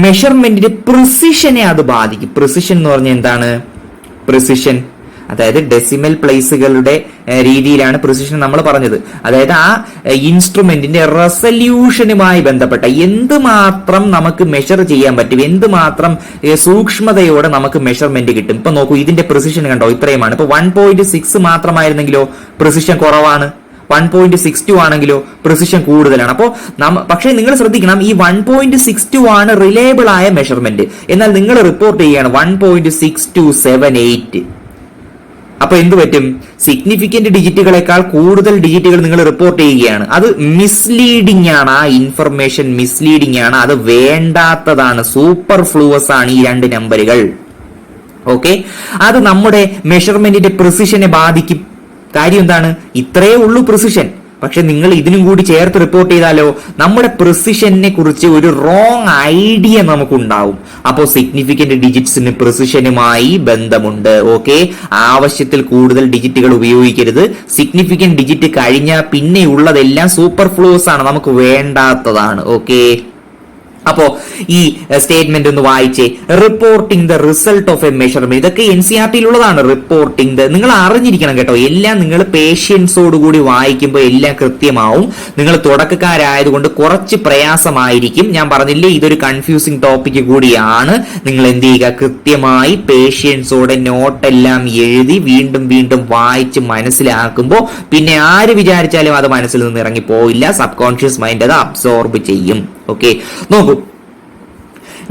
മെഷർമെന്റിന്റെ പ്രിസിഷനെ അത് ബാധിക്കും. പ്രിസിഷൻ എന്ന് പറഞ്ഞാൽ എന്താണ്? പ്രിസിഷൻ അതായത് ഡെസിമൽ പ്ലേസുകളുടെ രീതിയിലാണ് പ്രിസിഷൻ നമ്മൾ പറഞ്ഞത്. അതായത് ആ ഇൻസ്ട്രുമെന്റിന്റെ റെസല്യൂഷനുമായി ബന്ധപ്പെട്ട എന്തുമാത്രം നമുക്ക് മെഷർ ചെയ്യാൻ പറ്റും, എന്തുമാത്രം സൂക്ഷ്മതയോടെ നമുക്ക് മെഷർമെന്റ് കിട്ടും. ഇപ്പൊ നോക്കൂ, ഇതിന്റെ പ്രിസിഷൻ കണ്ടോ, ഇത്രയുമാണ്. ഇപ്പൊ 1.6 മാത്രമായിരുന്നെങ്കിലോ പ്രിസിഷൻ കുറവാണ്. 1.62 ആണെങ്കിലോ പ്രിസിഷൻ കൂടുതലാണ്. അപ്പോൾ പക്ഷേ നിങ്ങൾ ശ്രദ്ധിക്കണം, ഈ 1.62 ആണ് റിലയബിൾ ആയ മെഷർമെന്റ്. എന്നാൽ നിങ്ങൾ റിപ്പോർട്ട് ചെയ്യുകയാണ് 1.6278. അപ്പൊ എന്ത് പറ്റും? സിഗ്നിഫിക്കന്റ് ഡിജിറ്റുകളെക്കാൾ കൂടുതൽ ഡിജിറ്റുകൾ നിങ്ങൾ റിപ്പോർട്ട് ചെയ്യുകയാണ്. അത് മിസ്ലീഡിംഗ് ആണ്, ആ ഇൻഫർമേഷൻ മിസ്ലീഡിംഗ് ആണ്, അത് വേണ്ടാത്തതാണ്, സൂപ്പർ ഫ്ലൂവസ് ആണ് ഈ 2 നമ്പറുകൾ. ഓക്കെ, അത് നമ്മുടെ മെഷർമെന്റിന്റെ പ്രിസിഷനെ ബാധിക്കും. കാര്യം എന്താണ്? ഇത്രയേ ഉള്ളൂ പ്രിസിഷൻ. പക്ഷെ നിങ്ങൾ ഇതിനും കൂടി ചേർത്ത് റിപ്പോർട്ട് ചെയ്താലോ നമ്മുടെ പ്രിസിഷനെ കുറിച്ച് ഒരു റോങ് ഐഡിയ നമുക്കുണ്ടാവും. അപ്പോൾ സിഗ്നിഫിക്കന്റ് ഡിജിറ്റ്സിന് പ്രിസിഷനുമായി ബന്ധമുണ്ട്. ഓക്കെ, ആവശ്യത്തിൽ കൂടുതൽ ഡിജിറ്റുകൾ ഉപയോഗിക്കരുത്. സിഗ്നിഫിക്കന്റ് ഡിജിറ്റ് കഴിഞ്ഞാൽ പിന്നെ ഉള്ളതെല്ലാം സൂപ്പർ ഫ്ലൂസ് ആണ്, നമുക്ക് വേണ്ടാത്തതാണ്. ഓക്കെ, അപ്പോ ഈ സ്റ്റേറ്റ്മെന്റ് ഒന്ന് വായിച്ചേ. Reporting the result of A measurement, ഇതൊക്കെ NCERT ഉള്ളതാണ്. റിപ്പോർട്ടിംഗ് ദ, നിങ്ങൾ അറിഞ്ഞിരിക്കണം കേട്ടോ. എല്ലാം നിങ്ങൾ പേഷ്യൻസോടുകൂടി വായിക്കുമ്പോൾ എല്ലാം കൃത്യമാവും. നിങ്ങൾ തുടക്കക്കാരായതുകൊണ്ട് കുറച്ച് പ്രയാസമായിരിക്കും. ഞാൻ പറഞ്ഞില്ലേ, ഇതൊരു കൺഫ്യൂസിംഗ് ടോപ്പിക് കൂടിയാണ്. നിങ്ങൾ എന്ത് ചെയ്യുക? കൃത്യമായി പേഷ്യൻസോടെ നോട്ടെല്ലാം എഴുതി വീണ്ടും വീണ്ടും വായിച്ച് മനസ്സിലാക്കുമ്പോൾ പിന്നെ ആര് വിചാരിച്ചാലും അത് മനസ്സിൽ നിന്ന് ഇറങ്ങി പോയില്ല. സബ് കോൺഷ്യസ് മൈൻഡ് അത് അബ്സോർബ് ചെയ്യും. ഓക്കെ, നോക്കൂ,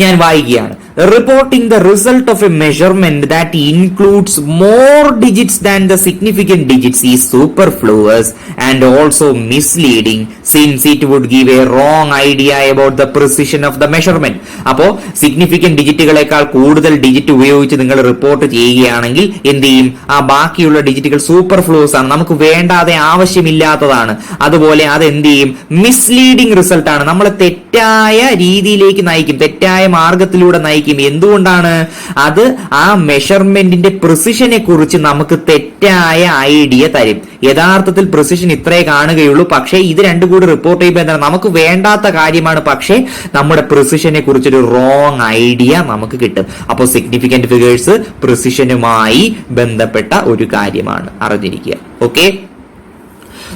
ഞാൻ വായിക്കുകയാണ്. reporting the result of a measurement that includes more digits than the significant digits is superfluous and also misleading since it would give a wrong idea about the precision of the measurement. അപ്പോൾ significant ഡിജിറ്റുകളെക്കാൾ കൂടുതൽ digit ഉപയോഗിച്ച് നിങ്ങൾ report ചെയ്യുകയാണെങ്കിൽ എന്ത് ചെയ്യും? ആ ബാക്കിയുള്ള ഡിജിറ്റുകൾ സൂപ്പർഫ്ലൂസ് ആണ്, നമുക്ക് വേണ്ടാതെ ആവശ്യമില്ലാത്തതാണ്. അതുപോലെ അത് എന്ത് ചെയ്യും? മിസ്ലീഡിംഗ് റിസൾട്ട് ആണ്, നമ്മളെ തെറ്റായ രീതിയിലേക്ക് നയിക്കും, തെറ്റായ മാർഗത്തിലൂടെ നയിക്കും. എന്തുകൊണ്ടാണ്? അത് ആ മെഷർമെന്റിന്റെ പ്രിസിഷനെ കുറിച്ച് നമുക്ക് തെറ്റായ ഐഡിയ തരും. യഥാർത്ഥത്തിൽ പ്രിസിഷൻ ഇത്രേ കാണുകയുള്ളൂ, പക്ഷേ ഇത് രണ്ടും കൂടി റിപ്പോർട്ട് ചെയ്യുമ്പോൾ എന്താണ്? നമുക്ക് വേണ്ടാത്ത കാര്യമാണ്, പക്ഷേ നമ്മുടെ പ്രിസിഷനെ കുറിച്ചൊരു റോങ് ഐഡിയ നമുക്ക് കിട്ടും. അപ്പോൾ സിഗ്നിഫിക്കന്റ് ഫിഗേഴ്സ് പ്രിസിഷനുമായി ബന്ധപ്പെട്ട ഒരു കാര്യമാണ്, അറിഞ്ഞിരിക്കുക. ഓക്കെ,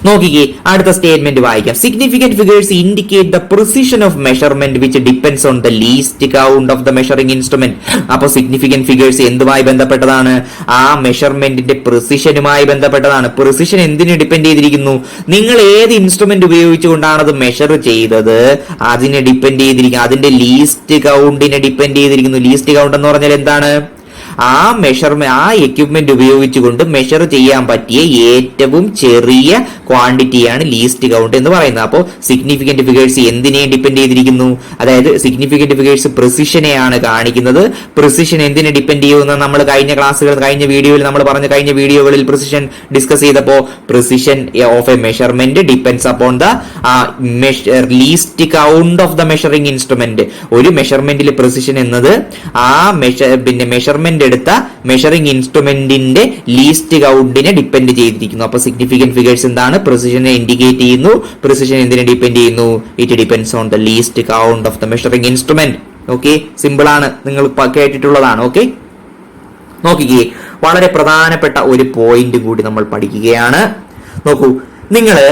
നോക്കിക്കേ, അടുത്ത സ്റ്റേറ്റ്മെന്റ് വായിക്കാം. Significant figures indicate the precision of measurement which depends on the least count of the measuring instrument. അപ്പൊ സിഗ്നിഫിക്കന്റ് ഫിഗേഴ്സ് എന്തുമായി ബന്ധപ്പെട്ടതാണ്? ആ മെഷർമെന്റിന്റെ പ്രിസിഷനുമായി ബന്ധപ്പെട്ടതാണ്. പ്രിസിഷൻ എന്തിനെ ഡിപ്പെൻഡ് ചെയ്തിരിക്കുന്നു? നിങ്ങൾ ഏത് ഇൻസ്ട്രുമെന്റ് ഉപയോഗിച്ചുകൊണ്ടാണ് അത് മെഷർ ചെയ്തത് അതിനെ ഡിപ്പെൻഡ് ചെയ്തിരിക്കുന്നു, അതിന്റെ ലീസ്റ്റ് കൗണ്ടിനെ ഡിപ്പെൻഡ് ചെയ്തിരിക്കുന്നു. ലീസ്റ്റ് കൗണ്ട് എന്ന് പറഞ്ഞാൽ എന്താണ്? ആ എക്യുപ്മെന്റ് ഉപയോഗിച്ചുകൊണ്ട് മെഷർ ചെയ്യാൻ പറ്റിയ ഏറ്റവും ചെറിയ ക്വാണ്ടിറ്റിയാണ് ലീസ്റ്റ് കൗണ്ട് എന്ന് പറയുന്നത്. അപ്പോൾ സിഗ്നിഫിക്കന്റ് ഫിഗേഴ്സ് എന്തിനെ ഡിപ്പെൻഡ് ചെയ്തിരിക്കുന്നു? അതായത് സിഗ്നിഫിക്കന്റ് ഫിഗേഴ്സ് പ്രിസിഷനെയാണ് കാണിക്കുന്നത്. പ്രിസിഷൻ എന്തിനെ ഡിപ്പെൻഡ് ചെയ്യുന്ന നമ്മൾ കഴിഞ്ഞ വീഡിയോയിൽ നമ്മൾ പറഞ്ഞ കഴിഞ്ഞ വീഡിയോകളിൽ പ്രിസിഷൻ ഡിസ്കസ് ചെയ്തപ്പോൾ precision of A measurement depends upon the least count of the measuring instrument. ഒരു മെഷർമെന്റിൽ പ്രിസിഷൻ എന്നത് ആ മെഷർമെന്റ് എടുത്ത മെഷറിംഗ് ഇൻസ്ട്രുമെന്റിന്റെ ലീസ്റ്റ് കൗണ്ടിനെ ഡിപ്പെൻഡ് ചെയ്തിരിക്കുന്നു. അപ്പൊ സിഗ്നിഫിക്കന്റ് ഫിഗേഴ്സ് എന്താണ്? പ്രിസിഷനെ ഇൻഡിക്കേറ്റ് ചെയ്യുന്നു. പ്രിസിഷൻ എന്തിനെ ഡിപ്പെൻഡ് ചെയ്യുന്നു? It depends on the least count of the measuring instrument. Okay, simple ആണ്, നിങ്ങൾ കേട്ടിട്ടുള്ളതാണ്. ഓക്കെ, നോക്കിക്കേ, വളരെ പ്രധാനപ്പെട്ട ഒരു പോയിന്റ് കൂടി നമ്മൾ പഠിക്കുകയാണ്. നോക്കൂ, നിങ്ങള്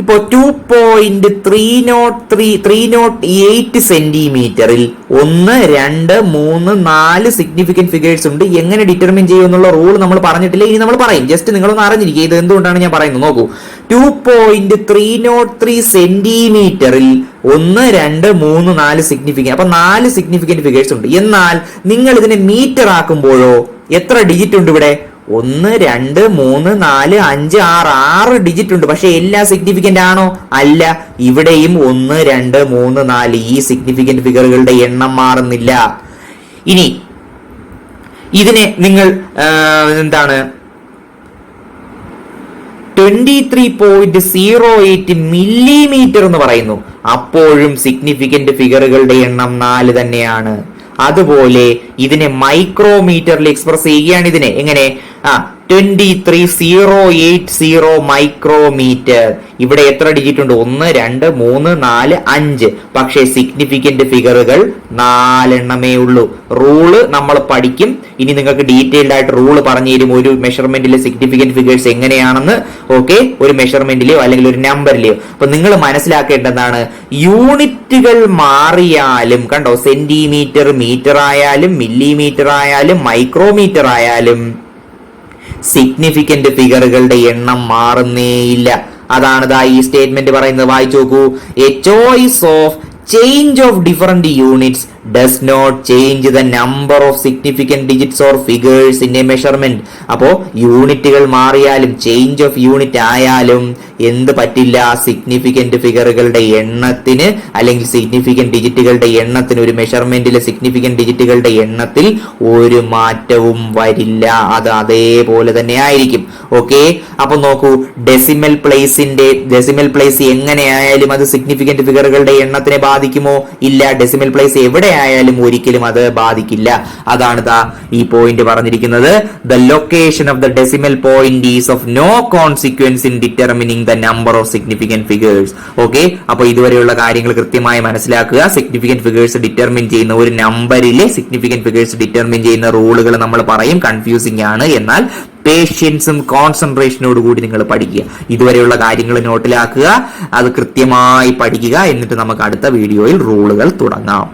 ഇപ്പോ 2.308 സെന്റിമീറ്ററിൽ 1, 2, 3, 4 സിഗ്നിഫിക്കന്റ് ഫിഗേഴ്സ് ഉണ്ട്. എങ്ങനെ ഡിറ്റർമിൻ ചെയ്യും എന്നുള്ള റൂൾ നമ്മൾ പറഞ്ഞിട്ടില്ല, ഇനി നമ്മൾ പറയും. ജസ്റ്റ് നിങ്ങളൊന്ന് അറിഞ്ഞിരിക്കുക ഇത് എന്തുകൊണ്ടാണ് ഞാൻ പറയുന്നത്. നോക്കൂ, 2.303 സെന്റിമീറ്ററിൽ 1, 2, 3, 4 സിഗ്നിഫിക്കന്റ്, അപ്പൊ 4 സിഗ്നിഫിക്കന്റ് ഫിഗേഴ്സ് ഉണ്ട്. എന്നാൽ നിങ്ങൾ ഇതിനെ മീറ്റർ ആക്കുമ്പോഴോ എത്ര ഡിജിറ്റ് ഉണ്ട് ഇവിടെ? 1, 2, 3, 4, 5, 6 ഡിജിറ്റ് ഉണ്ട്. പക്ഷെ എല്ലാം സിഗ്നിഫിക്കന്റ് ആണോ? അല്ല. ഇവിടെയും 1, 2, 3, 4 ഈ സിഗ്നിഫിക്കന്റ് ഫിഗറുകളുടെ എണ്ണം മാറുന്നില്ല. ഇനി ഇതിനെ നിങ്ങൾ എന്താണ് 23.08 മില്ലിമീറ്റർ എന്ന് പറയുന്നു. അപ്പോഴും സിഗ്നിഫിക്കന്റ് ഫിഗറുകളുടെ എണ്ണം 4 തന്നെയാണ്. അതുപോലെ ഇതിനെ മൈക്രോമീറ്ററിൽ എക്സ്പ്രസ് ചെയ്യുകയാണ്. ഇതിനെ എങ്ങനെ? 23.080 മൈക്രോമീറ്റർ. ഇവിടെ എത്ര ഡിജിറ്റ് ഉണ്ട്? 1, 2, 3, 4, 5. പക്ഷേ സിഗ്നിഫിക്കന്റ് ഫിഗറുകൾ 4 എണ്ണമേ ഉള്ളൂ. റൂള് നമ്മൾ പഠിക്കും. ഇനി നിങ്ങൾക്ക് ഡീറ്റെയിൽഡ് ആയിട്ട് റൂള് പറഞ്ഞു തരും ഒരു മെഷർമെന്റിലെ സിഗ്നിഫിക്കന്റ് ഫിഗേഴ്സ് എങ്ങനെയാണെന്ന്. ഓക്കെ, ഒരു മെഷർമെന്റിലെയോ അല്ലെങ്കിൽ ഒരു നമ്പറിലെയോ. അപ്പൊ നിങ്ങൾ മനസ്സിലാക്കേണ്ടതാണ്, യൂണിറ്റുകൾ മാറിയാലും, കണ്ടോ, സെന്റിമീറ്റർ, മീറ്റർ ആയാലും മില്ലിമീറ്റർ ആയാലും മൈക്രോമീറ്റർ ആയാലും സിഗ്നിഫിക്കന്റ് ഫിഗറുകളുടെ എണ്ണം മാറുന്നേയില്ല. അതാണ് ഈ സ്റ്റേറ്റ്മെന്റ് പറയുന്നത്. വായിച്ചു നോക്കൂ. A choice of change of different units does not change the number of significant digits or figures in a measurement. അപ്പോ യൂണിറ്റുകൾ മാറിയാലും ചേഞ്ച് ഓഫ് യൂണിറ്റ് ആയാലും എന്ത് പറ്റില്ല? സിഗ്നിഫിക്കന്റ് ഫിഗറുകളുടെ എണ്ണത്തിന് അല്ലെങ്കിൽ സിഗ്നിഫിക്കന്റ് ഡിജിറ്റുകളുടെ എണ്ണത്തിന്, ഒരു മെഷർമെന്റിലെ സിഗ്നിഫിക്കന്റ് ഡിജിറ്റുകളുടെ എണ്ണത്തിൽ ഒരു മാറ്റവും വരില്ല. അത് അതേപോലെ തന്നെ ആയിരിക്കും. ഓക്കെ, അപ്പൊ നോക്കൂ, ഡെസിമൽ പ്ലേസ് എങ്ങനെയായാലും അത് സിഗ്നിഫിക്കന്റ് ഫിഗറുകളുടെ എണ്ണത്തിനെ ബാധിക്കുമോ? ഇല്ല. ഡെസിമൽ പ്ലേസ് എവിടെ ആയാലും ഒരിക്കലും അത് ബാധിക്കില്ല. അതാണ് ഈ പോയിന്റ് പറഞ്ഞിരിക്കുന്നത്. The location of the decimal point is of no consequence in determining the number of significant figures. Okay, അപ്പൊ ഇതുവരെയുള്ള കാര്യങ്ങൾ കൃത്യമായി മനസ്സിലാക്കുക. സിഗ്നിഫിക്കന്റ് ഫിഗേഴ്സ് ഡിറ്റർമിൻ ചെയ്യുന്ന ഒരു നമ്പറിലെ സിഗ്നിഫിക്കന്റ് ഫിഗേഴ്സ് ഡിറ്റർമിൻ ചെയ്യുന്ന റൂളുകൾ നമ്മൾ പറയും. കൺഫ്യൂസിംഗ് ആണ്, എന്നാൽ പേഷ്യൻസും കോൺസെൻട്രേഷനോട് കൂടി നിങ്ങൾ പഠിക്കുക. ഇതുവരെയുള്ള കാര്യങ്ങൾ നോട്ടിലാക്കുക, അത് കൃത്യമായി പഠിക്കുക. എന്നിട്ട് നമുക്ക് അടുത്ത വീഡിയോയിൽ റൂളുകൾ തുടങ്ങാം.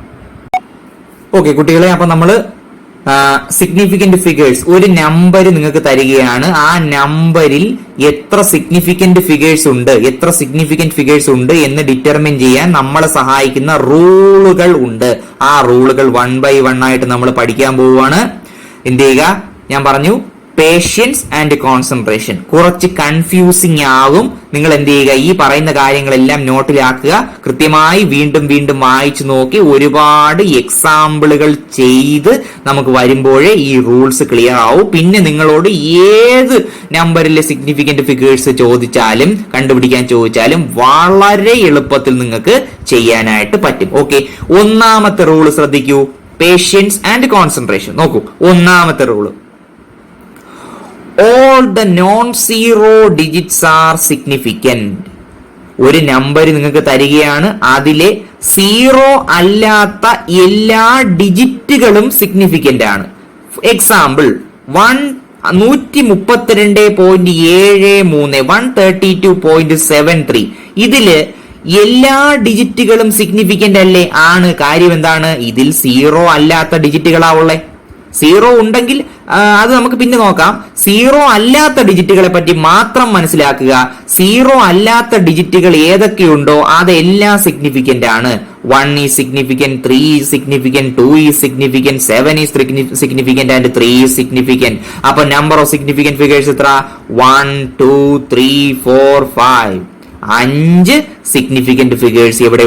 ഓക്കെ കുട്ടികളെ, അപ്പൊ നമ്മൾ സിഗ്നിഫിക്കന്റ് ഫിഗേഴ്സ്, ഒരു നമ്പർ നിങ്ങൾക്ക് തരികയാണ്. ആ നമ്പറിൽ എത്ര സിഗ്നിഫിക്കന്റ് ഫിഗേഴ്സ് ഉണ്ട് എന്ന് ഡിറ്റർമിൻ ചെയ്യാൻ നമ്മളെ സഹായിക്കുന്ന റൂളുകൾ ഉണ്ട്. ആ റൂളുകൾ 1 by 1 ആയിട്ട് നമ്മൾ പഠിക്കാൻ പോവുകയാണ്. എന്ത് ചെയ്യുക, ഞാൻ പറഞ്ഞു പേഷ്യൻസ് ആൻഡ് കോൺസെൻട്രേഷൻ. കുറച്ച് കൺഫ്യൂസിങ് ആകും. നിങ്ങൾ എന്ത് ചെയ്യുക, ഈ പറയുന്ന കാര്യങ്ങളെല്ലാം നോട്ടിലാക്കുക. കൃത്യമായി വീണ്ടും വീണ്ടും വായിച്ചു നോക്കി ഒരുപാട് എക്സാമ്പിളുകൾ ചെയ്ത് നമുക്ക് വരുമ്പോഴേ ഈ റൂൾസ് ക്ലിയർ ആവും. പിന്നെ നിങ്ങളോട് ഏത് നമ്പറിലെ സിഗ്നിഫിക്കന്റ് ഫിഗേഴ്സ് ചോദിച്ചാലും കണ്ടുപിടിക്കാൻ ചോദിച്ചാലും വളരെ എളുപ്പത്തിൽ നിങ്ങൾക്ക് ചെയ്യാനായിട്ട് പറ്റും. ഓക്കെ, ഒന്നാമത്തെ റൂള് ശ്രദ്ധിക്കൂ, പേഷ്യൻസ് ആൻഡ് കോൺസെൻട്രേഷൻ. നോക്കൂ, ഒന്നാമത്തെ rule, all the non-zero digits are significant. ഒരു നമ്പർ നിങ്ങൾക്ക് തരികയാണ്, അതിലെ സീറോ അല്ലാത്ത എല്ലാ ഡിജിറ്റുകളും സിഗ്നിഫിക്കന്റ് ആണ്. എക്സാമ്പിൾ 132.73, 132.73. ഇതില് എല്ലാ ഡിജിറ്റുകളും സിഗ്നിഫിക്കന്റ് അല്ലേ? ആണ്. കാര്യം എന്താണ്? ഇതിൽ സീറോ അല്ലാത്ത ഡിജിറ്റുകളാവുള്ളേ. സീറോ ഉണ്ടെങ്കിൽ അത് നമുക്ക് പിന്നെ നോക്കാം. സീറോ അല്ലാത്ത ഡിജിറ്റുകളെ പറ്റി മാത്രം മനസ്സിലാക്കുക. സീറോ അല്ലാത്ത ഡിജിറ്റുകൾ ഏതൊക്കെയുണ്ടോ അതെല്ലാം സിഗ്നിഫിക്കന്റ് ആണ്. 1 is significant, 3 is significant, 2 is significant, 7 is significant and 3 is significant. അപ്പൊ നമ്പർ ഓഫ് സിഗ്നിഫിക്കന്റ് ഫിഗേഴ്സ് എത്ര? 1, 2, 3, 4, 5. 5 സിഗ്നിഫിക്കന്റ് ഫിഗേഴ്സ് ഇവിടെ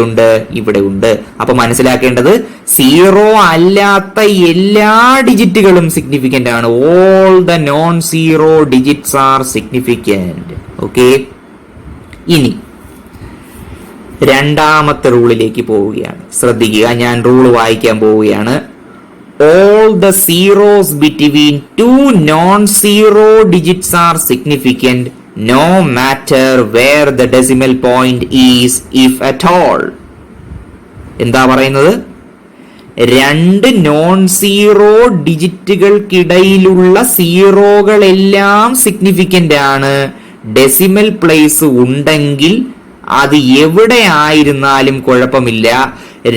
ഉണ്ട്. അപ്പൊ മനസ്സിലാക്കേണ്ടത് സീറോ അല്ലാത്ത എല്ലാ ഡിജിറ്റുകളും സിഗ്നിഫിക്കന്റ് ആണ്. All the non zero digits R significant. Okay, ഇനി രണ്ടാമത്തെ റൂളിലേക്ക് പോവുകയാണ്. ശ്രദ്ധിക്കുക, ഞാൻ റൂൾ വായിക്കാൻ പോവുകയാണ്. All the zeros between two non-zero digits are significant no matter where the decimal point is, if at all. എന്താ പറയുന്നത്? രണ്ട് നോൺ സീറോ ഡിജിറ്റുകൾക്കിടയിലുള്ള സീറോകളെല്ലാം സിഗ്നിഫിക്കന്റ് ആണ്. ഡെസിമൽ പ്ലേസ് ഉണ്ടെങ്കിൽ അത് എവിടെ ആയിരുന്നാലും കുഴപ്പമില്ല.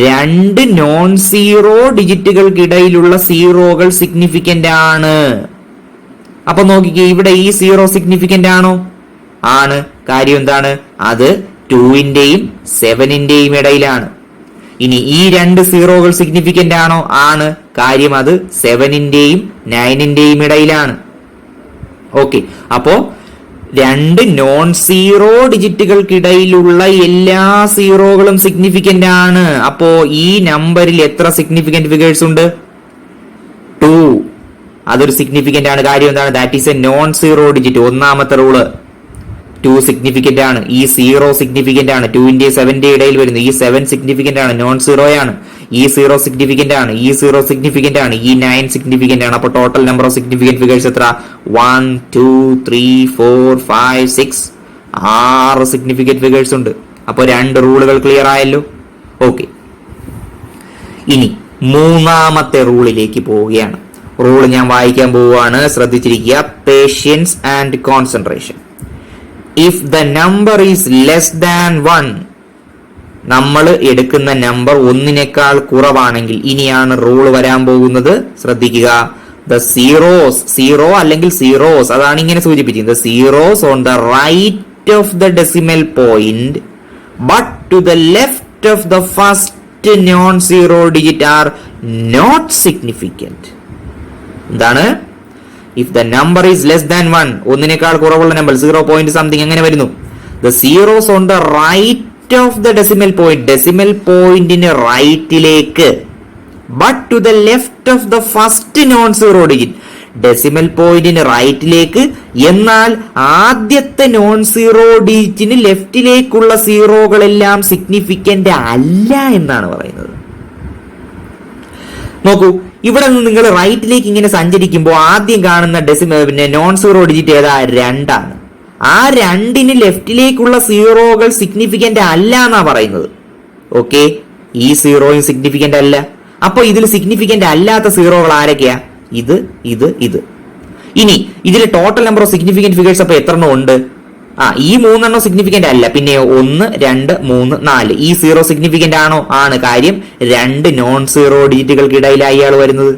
രണ്ട് നോൺ സീറോ ഡിജിറ്റുകൾക്കിടയിലുള്ള സീറോകൾ സിഗ്നിഫിക്കന്റ് ആണ്. അപ്പൊ നോക്കിക്കേ, ഇവിടെ ഈ സീറോ സിഗ്നിഫിക്കന്റ് ആണോ? ആണ്. കാര്യം എന്താണ്? അത് 2-ന്റെയും 7-ന്റെയും ഇടയിലാണ്. ഇനി ഈ രണ്ട് സീറോകൾ സിഗ്നിഫിക്കന്റ് ആണോ? ആണ്. കാര്യം അത് 7-ന്റെയും 9-ന്റെയും ഇടയിലാണ്. ഓക്കെ, അപ്പോ രണ്ട് നോൺ സീറോ ഡിജിറ്റുകൾക്കിടയിലുള്ള എല്ലാ സീറോകളും സിഗ്നിഫിക്കന്റ് ആണ്. അപ്പോ ഈ നമ്പറിൽ എത്ര സിഗ്നിഫിക്കന്റ് ഫിഗേഴ്സ് ഉണ്ട്? 2. അതൊരു സിഗ്നിഫിക്കന്റ് ആണ്. കാര്യം എന്താണ്? That is A non zero digit. ഒന്നാമത്തെ റൂള് 2 സിഗ്നിഫിക്കന്റ് ആണ്. ഈ 0 സിഗ്നിഫിക്കന്റ് ആണ്. 2-ന്റെ 7-ന്റെ ഇടയിൽ വരുന്നു. ഈ 7 സിഗ്നിഫിക്കന്റ് ആണ്, നോൺ സീറോ ആണ്. ഈ 0 സിഗ്നിഫിക്കന്റ് ആണ്. ഈ 0 സിഗ്നിഫിക്കന്റ് ആണ്. ഈ 9 സിഗ്നിഫിക്കന്റ് ആണ്. അപ്പൊ total number of significant figures എത്ര? 1, 2, 3, 4, 5, 6. 6 സിഗ്നിഫിക്കന്റ് ഫിഗേഴ്സ് ഉണ്ട്. അപ്പൊ രണ്ട് റൂളുകൾ ക്ലിയർ ആയല്ലോ. ഓക്കെ, ഇനി മൂന്നാമത്തെ റൂളിലേക്ക് പോവുകയാണ്. റൂൾ ഞാൻ വായിക്കാൻ പോവുകയാണ്, ശ്രദ്ധിച്ചിരിക്കുക. Patience and concentration. If the number is less than 1, നമ്മൾ എടുക്കുന്ന നമ്പർ 1-നേക്കാൾ കുറവാണെങ്കിൽ, ഇനിയാണ് റൂൾ വരാൻ പോകുന്നത്. ശ്രദ്ധിക്കുക. ദ സീറോസ്, സീറോ അല്ലെങ്കിൽ സീറോസ്, അതാണ് ഇങ്ങനെ സൂചിപ്പിച്ചിരിക്കുന്നത്. The zeros on the right of the decimal point but to the left of the first non zero digit are not significant. എന്താണ്? If the number is less than 1, 1-നേക്കാൾ കുറവുള്ള number 0 point something അങ്ങനെ വരുന്നു. The zeros on the right of the decimal point, decimal പോയിന്റിന് റൈറ്റിലേക്ക്, but to the left of the first non zero digit, decimal പോയിന്റിന് റൈറ്റിലേക്ക്, എന്നാൽ ആദ്യത്തെ നോൺ സീറോ ഡിജിറ്റിന് ലെഫ്റ്റിലേക്കുള്ള സീറോകളെല്ലാം സിഗ്നിഫിക്കന്റ് അല്ല എന്നാണ് പറയുന്നത്. നോക്കൂ, ഇവിടെ നിന്ന് നിങ്ങൾ റൈറ്റിലേക്ക് ഇങ്ങനെ സഞ്ചരിക്കുമ്പോൾ ആദ്യം കാണുന്ന പിന്നെ നോൺ സീറോ ഡിജിറ്റ് ഏതാ? 2 ആണ്. ആ 2-ന് ലെഫ്റ്റിലേക്കുള്ള സീറോകൾ സിഗ്നിഫിക്കന്റ് അല്ല എന്നാ പറയുന്നത്. ഓക്കെ, ഈ സീറോയും സിഗ്നിഫിക്കന്റ് അല്ല. അപ്പൊ ഇതിൽ സിഗ്നിഫിക്കന്റ് അല്ലാത്ത സീറോകൾ ആരൊക്കെയാ? ഇത്, ഇത്, ഇത്. ഇനി ഇതിൽ total number of significant figures അപ്പൊ എത്ര എണ്ണം ഉണ്ട്? ഈ 3 സിഗ്നിഫിക്കന്റ് അല്ല. പിന്നെ 1, 2, 3, 4. ഈ 0 സിഗ്നിഫിക്കന്റ് ആണോ? ആണ്. കാര്യം 2 നോൺ സീറോ ഡിജിറ്റുകൾക്കിടയിലായി ഇയാൾ വരുന്നത്.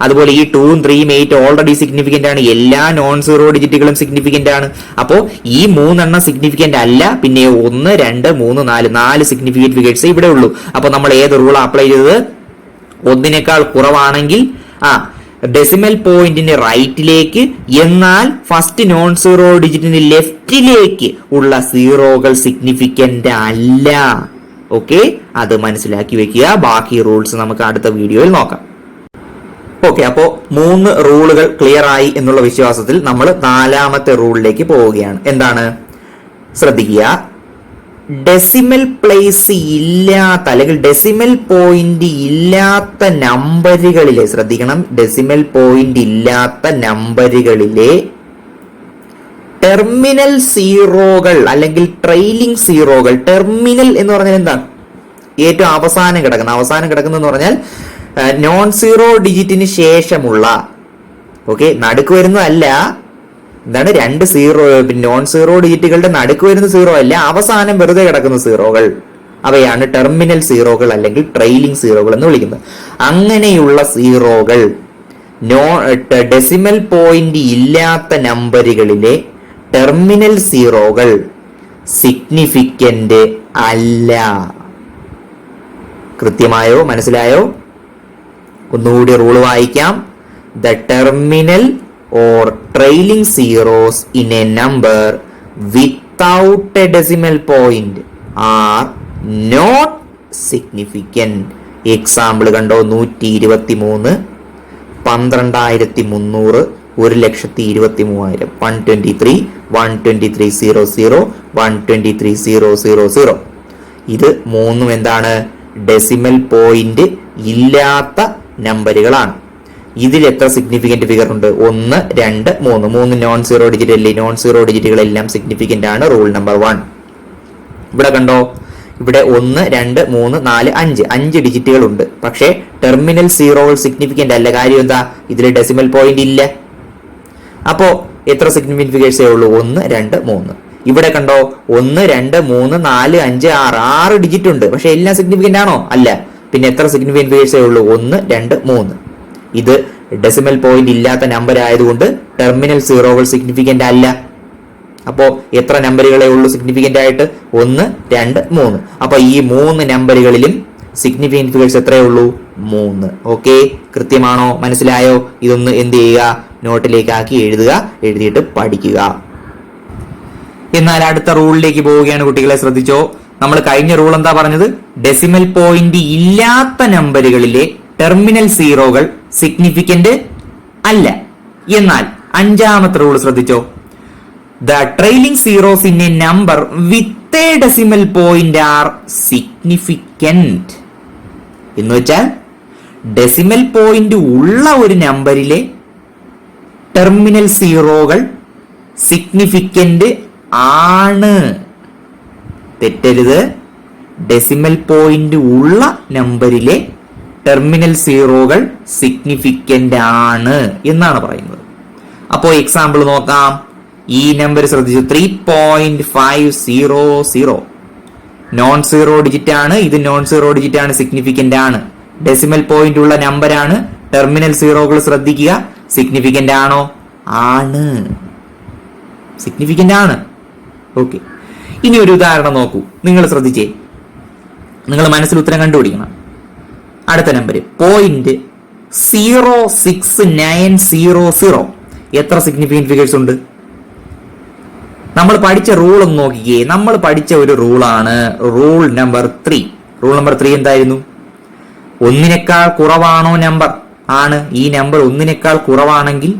അതുപോലെ ഈ 2ഉം 3ഉം 8 ഓൾറെഡി സിഗ്നിഫിക്കന്റ് ആണ്. എല്ലാ നോൺ സീറോ ഡിജിറ്റുകളും സിഗ്നിഫിക്കന്റ് ആണ്. അപ്പോ ഈ 3 സിഗ്നിഫിക്കന്റ് അല്ല. പിന്നെ 1, 2, 3, 4 സിഗ്നിഫിക്കന്റ് ഫിഗേഴ്സ് ഇവിടെ ഉള്ളൂ. അപ്പൊ നമ്മൾ ഏത് റൂൾ അപ്ലൈ ചെയ്തത്? ഒന്നിനേക്കാൾ കുറവാണെങ്കിൽ ഡെസിമൽ പോയിന്റിന് റൈറ്റിലേക്ക്, എന്നാൽ ഫസ്റ്റ് നോൺ സീറോ ഡിജിറ്റിന് ലെഫ്റ്റിലേക്ക് ഉള്ള സീറോകൾ സിഗ്നിഫിക്കന്റ് അല്ല. ഓക്കെ, അത് മനസ്സിലാക്കി വെക്കുക. ബാക്കി റൂൾസ് നമുക്ക് അടുത്ത വീഡിയോയിൽ നോക്കാം. ഓക്കെ, അപ്പോ 3 റൂളുകൾ ക്ലിയർ ആയി എന്നുള്ള വിശ്വാസത്തിൽ നമ്മൾ 4ാമത്തെ റൂളിലേക്ക് പോവുകയാണ്. എന്താണ്? ശ്രദ്ധിക്കുക. ഡെസിമൽ പ്ലേസ് ഇല്ലാത്ത അല്ലെങ്കിൽ ഡെസിമൽ പോയിന്റ് ഇല്ലാത്ത നമ്പറുകളിലെ, ശ്രദ്ധിക്കണം, ഡെസിമൽ പോയിന്റ് ഇല്ലാത്ത നമ്പറുകളിലെ ടെർമിനൽ സീറോകൾ അല്ലെങ്കിൽ ട്രെയിലിംഗ് സീറോകൾ. ടെർമിനൽ എന്ന് പറഞ്ഞാൽ എന്താണ്? ഏറ്റവും അവസാനം കിടക്കുന്ന എന്ന് പറഞ്ഞാൽ നോൺ സീറോ ഡിജിറ്റിന് ശേഷമുള്ള, ഓക്കെ, നടുക്ക് വരുന്നതല്ല. എന്താണ്? 2 സീറോ, നോൺ സീറോ ഡിജിറ്റുകളുടെ നടുക്ക് വരുന്ന സീറോ അല്ല, അവസാനം വെറുതെ കിടക്കുന്ന സീറോകൾ. അവയാണ് ടെർമിനൽ സീറോകൾ അല്ലെങ്കിൽ ട്രെയിലിംഗ് സീറോകൾ എന്ന് വിളിക്കുന്നത്. അങ്ങനെയുള്ള സീറോകൾ ഡെസിമൽ പോയിന്റ് ഇല്ലാത്ത നമ്പറുകളിലെ ടെർമിനൽ സീറോകൾ സിഗ്നിഫിക്കന്റ് അല്ല. കൃത്യമായോ? മനസ്സിലായോ? ഒന്നുകൂടി റൂൾ വായിക്കാം. The terminal or trailing zeros in a number without a decimal point are not significant. Example കണ്ടോ? 123, 12300, 1,23,000, 123, 123,000, 123,000. ഇത് 3ഉം എന്താണ്? ഡെസിമൽ പോയിന്റ് ഇല്ലാത്ത നമ്പറുകളാണ്. ഇതിൽ എത്ര സിഗ്നിഫിക്കന്റ് ഫിഗർ ഉണ്ട്? 1, 2, 3. 3 നോൺ സീറോ ഡിജിറ്റ് അല്ലേ? നോൺ സീറോ ഡിജിറ്റുകളെല്ലാം സിഗ്നിഫിക്കന്റ് ആണ്. Rule number 1. ഇവിടെ കണ്ടോ? ഇവിടെ 1, 2, 3, 4, 5 ഡിജിറ്റുകൾ ഉണ്ട്. പക്ഷേ ടെർമിനൽ സീറോകൾ സിഗ്നിഫിക്കന്റ് അല്ല. കാര്യം എന്താ? ഇതിൽ ഡെസിമൽ പോയിന്റ് ഇല്ല. അപ്പോ എത്ര സിഗ്നിഫിക്കന്റ് ഫിഗേഴ്സേ ഉള്ളൂ? 1, 2, 3. ഇവിടെ കണ്ടോ? 1, 2, 3, 4, 5, 6 ഡിജിറ്റ് ഉണ്ട്. പക്ഷെ എല്ലാം സിഗ്നിഫിക്കന്റ് ആണോ? അല്ല. പിന്നെ എത്ര സിഗ്നിഫിക്കന്റ് ഫിഗേഴ്സേ ഉള്ളൂ? 1, 2, 3. ഇത് ഡെസിമൽ പോയിന്റ് ഇല്ലാത്ത നമ്പർ ആയതുകൊണ്ട് ടെർമിനൽ സീറോകൾ സിഗ്നിഫിക്കന്റ് അല്ല. അപ്പോ എത്ര നമ്പറുകളെ ഉള്ളൂ സിഗ്നിഫിക്കന്റ് ആയിട്ട്? 1, 2, 3. അപ്പൊ ഈ 3 നമ്പറുകളിലും സിഗ്നിഫിക്കന്റ് ഫിഗേഴ്സ് എത്രയേ ഉള്ളൂ? 3. ഓക്കെ, കൃത്യമാണോ? മനസ്സിലായോ? ഇതൊന്ന് എന്ത് ചെയ്യുക? നോട്ടിലേക്ക് ആക്കി എഴുതുക, എഴുതിയിട്ട് പഠിക്കുക. എന്നാൽ അടുത്ത റൂളിലേക്ക് പോവുകയാണ് കുട്ടികളെ. ശ്രദ്ധിച്ചോ, നമ്മൾ കഴിഞ്ഞ റൂൾ എന്താ പറഞ്ഞത്? ഡെസിമൽ പോയിന്റ് ഇല്ലാത്ത നമ്പറുകളിലെ ടെർമിനൽ സീറോകൾ സിഗ്നിഫിക്കന്റ് അല്ല. എന്നാൽ 5ാമത്തെ റൂൾ ശ്രദ്ധിച്ചോ. The trailing zeros in A number with a decimal point R significant. എന്ന് വെച്ചാൽ ഡെസിമൽ പോയിന്റ് ഉള്ള ഒരു നമ്പറിലെ ടെർമിനൽ സീറോകൾ സിഗ്നിഫിക്കന്റ് ആണ്. തെറ്റരുത്. ഡെസിമൽ പോയിന്റ് ഉള്ള നമ്പറിലെ ടെർമിനൽ സീറോകൾ സിഗ്നിഫിക്കന്റ് ആണ് എന്നാണ് പറയുന്നത്. അപ്പോ എക്സാമ്പിൾ നോക്കാം. ഈ നമ്പർ ശ്രദ്ധിച്ചു, 3.500. നോൺ സീറോ ഡിജിറ്റ് ആണ്. ഇത് നോൺ സീറോ ഡിജിറ്റ് ആണ്, സിഗ്നിഫിക്കന്റ് ആണ്. ഡെസിമൽ പോയിന്റ് ഉള്ള നമ്പർ ആണ്. ടെർമിനൽ സീറോകൾ ശ്രദ്ധിക്കുക. സിഗ്നിഫിക്കന്റ് ആണോ? ആണ്. സിഗ്നിഫിക്കന്റ് ആണ്. ഓക്കെ, ഇനി ഒരു ഉദാഹരണം നോക്കൂ. നിങ്ങൾ ശ്രദ്ധിച്ചേ, നിങ്ങൾ മനസ്സിൽ ഉത്തരം കണ്ടുപിടിക്കണം. അടുത്ത നമ്പർ 0.06900. എത്ര സിഗ്നിഫിക്കന്റ് ഫിഗേഴ്സ് ഉണ്ട്? നമ്മൾ പഠിച്ച റൂൾ ഒന്ന് നോക്കിക്കേ. നമ്മൾ പഠിച്ച ഒരു റൂളാണ് റൂൾ നമ്പർ 3. റൂൾ നമ്പർ 3 എന്തായിരുന്നു? ഒന്നിനേക്കാൾ കുറവാണോ നമ്പർ? ആണ്. ഈ നമ്പർ ഒന്നിനേക്കാൾ കുറവാണെങ്കിൽ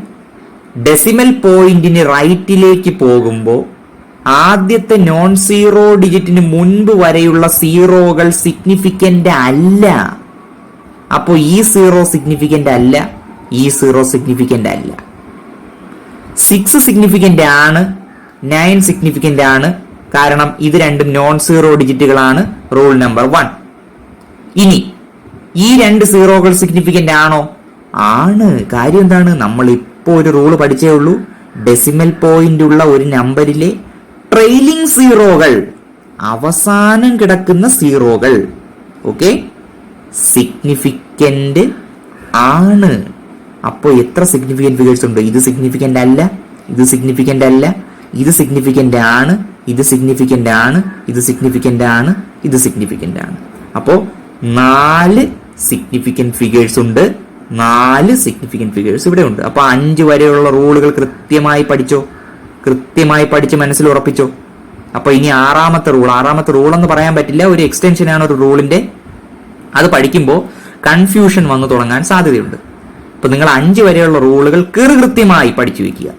ഡെസിമൽ പോയിന്റിന് റൈറ്റിലേക്ക് പോകുമ്പോൾ ആദ്യത്തെ നോൺ സീറോ ഡിജിറ്റിന് മുൻപ് വരെയുള്ള സീറോകൾ സിഗ്നിഫിക്കന്റ് അല്ല. അപ്പോ ഈ സീറോ സിഗ്നിഫിക്കന്റ് അല്ല, ഈ സീറോ സിഗ്നിഫിക്കന്റ് അല്ല. 6 സിഗ്നിഫിക്കന്റ് ആണ്, 9 സിഗ്നിഫിക്കന്റ് ആണ്. കാരണം ഇത് രണ്ടും നോൺ സീറോ ഡിജിറ്റുകളാണ്. Rule number 1. ഇനി ഈ 2 സീറോകൾ സിഗ്നിഫിക്കന്റ് ആണോ? ആണ്. കാര്യം എന്താണ്? നമ്മൾ ഇപ്പോ ഒരു റൂള് പഠിച്ചേ ഉള്ളൂ. ഡെസിമൽ പോയിന്റ് ഉള്ള ഒരു നമ്പറിലെ ട്രെയിലിംഗ് സീറോകൾ, അവസാനം കിടക്കുന്ന സീറോകൾ, ഓക്കെ, സിഗ്നിഫിക്കന്റ് ആണ്. അപ്പോൾ എത്ര സിഗ്നിഫിക്കന്റ് ഫിഗേഴ്സ് ഉണ്ട്? ഇത് സിഗ്നിഫിക്കന്റ് അല്ല, ഇത് സിഗ്നിഫിക്കന്റ് അല്ല, ഇത് സിഗ്നിഫിക്കന്റ് ആണ്, ഇത് സിഗ്നിഫിക്കന്റ് ആണ്, ഇത് സിഗ്നിഫിക്കന്റ് ആണ്, ഇത് സിഗ്നിഫിക്കന്റ് ആണ്. അപ്പോൾ 4 സിഗ്നിഫിക്കന്റ് ഫിഗേഴ്സ് ഉണ്ട്, 4 സിഗ്നിഫിക്കന്റ് ഫിഗേഴ്സ് ഇവിടെ ഉണ്ട്. അപ്പൊ 5 വരെയുള്ള റൂളുകൾ കൃത്യമായി പഠിച്ചോ, കൃത്യമായി പഠിച്ച് മനസ്സിൽ ഉറപ്പിച്ചോ. അപ്പൊ ഇനി ആറാമത്തെ റൂൾ എന്ന് പറയാൻ പറ്റില്ല, ഒരു എക്സ്റ്റൻഷൻ ആണ് ഒരു റൂളിന്റെ. അത് പഠിക്കുമ്പോൾ കൺഫ്യൂഷൻ വന്നു തുടങ്ങാൻ സാധ്യതയുണ്ട്. അപ്പൊ നിങ്ങൾ 5 വരെയുള്ള റൂളുകൾ കൃത്യമായി പഠിച്ചു വെക്കുക.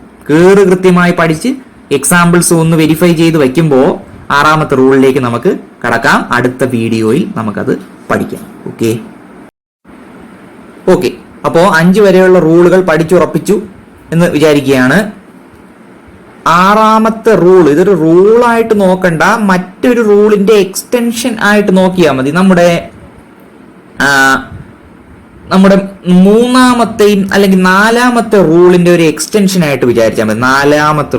കൃത്യമായി പഠിച്ച് എക്സാമ്പിൾസ് ഒന്ന് വെരിഫൈ ചെയ്ത് വെക്കുമ്പോൾ ആറാമത്തെ റൂളിലേക്ക് നമുക്ക് കടക്കാം. അടുത്ത വീഡിയോയിൽ നമുക്കത് പഠിക്കാം. ഓക്കെ. അപ്പോ 5 വരെയുള്ള റൂളുകൾ പഠിച്ചുറപ്പിച്ചു എന്ന് വിചാരിക്കുകയാണ്. ആറാമത്തെ റൂൾ, ഇതൊരു റൂളായിട്ട് നോക്കണ്ട, മറ്റൊരു റൂളിന്റെ എക്സ്റ്റൻഷൻ ആയിട്ട് നോക്കിയാൽ മതി. നമ്മുടെ മൂന്നാമത്തെയും അല്ലെങ്കിൽ 4ാമത്തെ റൂളിന്റെ ഒരു എക്സ്റ്റൻഷൻ ആയിട്ട് വിചാരിച്ചാൽ മതി. 4ാമത്തെ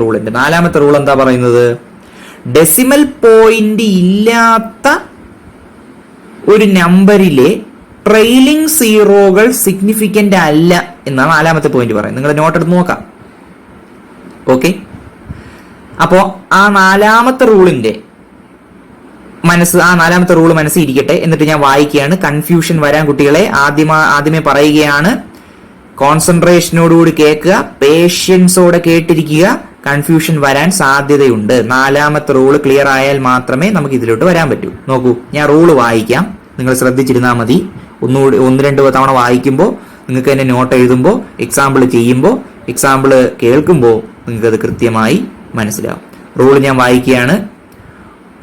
റൂൾ എന്താ പറയുന്നത്? ഡെസിമൽ പോയിന്റ് ഇല്ലാത്ത ഒരു നമ്പറിലെ ട്രെയിലിംഗ് സീറോകൾ സിഗ്നിഫിക്കന്റ് അല്ല എന്നാണ് 4ാമത്തെ പോയിന്റ് പറയുന്നത്. നിങ്ങൾ നോട്ട് എടുത്ത് നോക്കാം. ഓക്കെ. അപ്പോ ആ 4ാമത്തെ റൂളിന്റെ ആ 4ാമത്തെ റൂൾ മനസ്സിൽ ഇരിക്കട്ടെ. എന്നിട്ട് ഞാൻ വായിക്കുകയാണ്. കൺഫ്യൂഷൻ വരാൻ കുട്ടികളെ ആദ്യമേ പറയുകയാണ്. കോൺസെൻട്രേഷനോടുകൂടി കേൾക്കുക, പേഷ്യൻസോടെ കേട്ടിരിക്കുക. കൺഫ്യൂഷൻ വരാൻ സാധ്യതയുണ്ട്. 4ാമത്തെ റൂൾ ക്ലിയർ ആയാൽ മാത്രമേ നമുക്ക് ഇതിലോട്ട് വരാൻ പറ്റൂ. നോക്കൂ, ഞാൻ റൂള് വായിക്കാം, നിങ്ങൾ ശ്രദ്ധിച്ചിരുന്നാൽ മതി. 1-2 തവണ വായിക്കുമ്പോൾ നിങ്ങൾക്ക് തന്നെ നോട്ട് എഴുതുമ്പോൾ എക്സാമ്പിൾ ചെയ്യുമ്പോൾ എക്സാമ്പിൾ കേൾക്കുമ്പോൾ നിങ്ങൾക്ക് അത് കൃത്യമായി മനസ്സിലാവും. റൂൾ ഞാൻ വായിക്കുകയാണ്.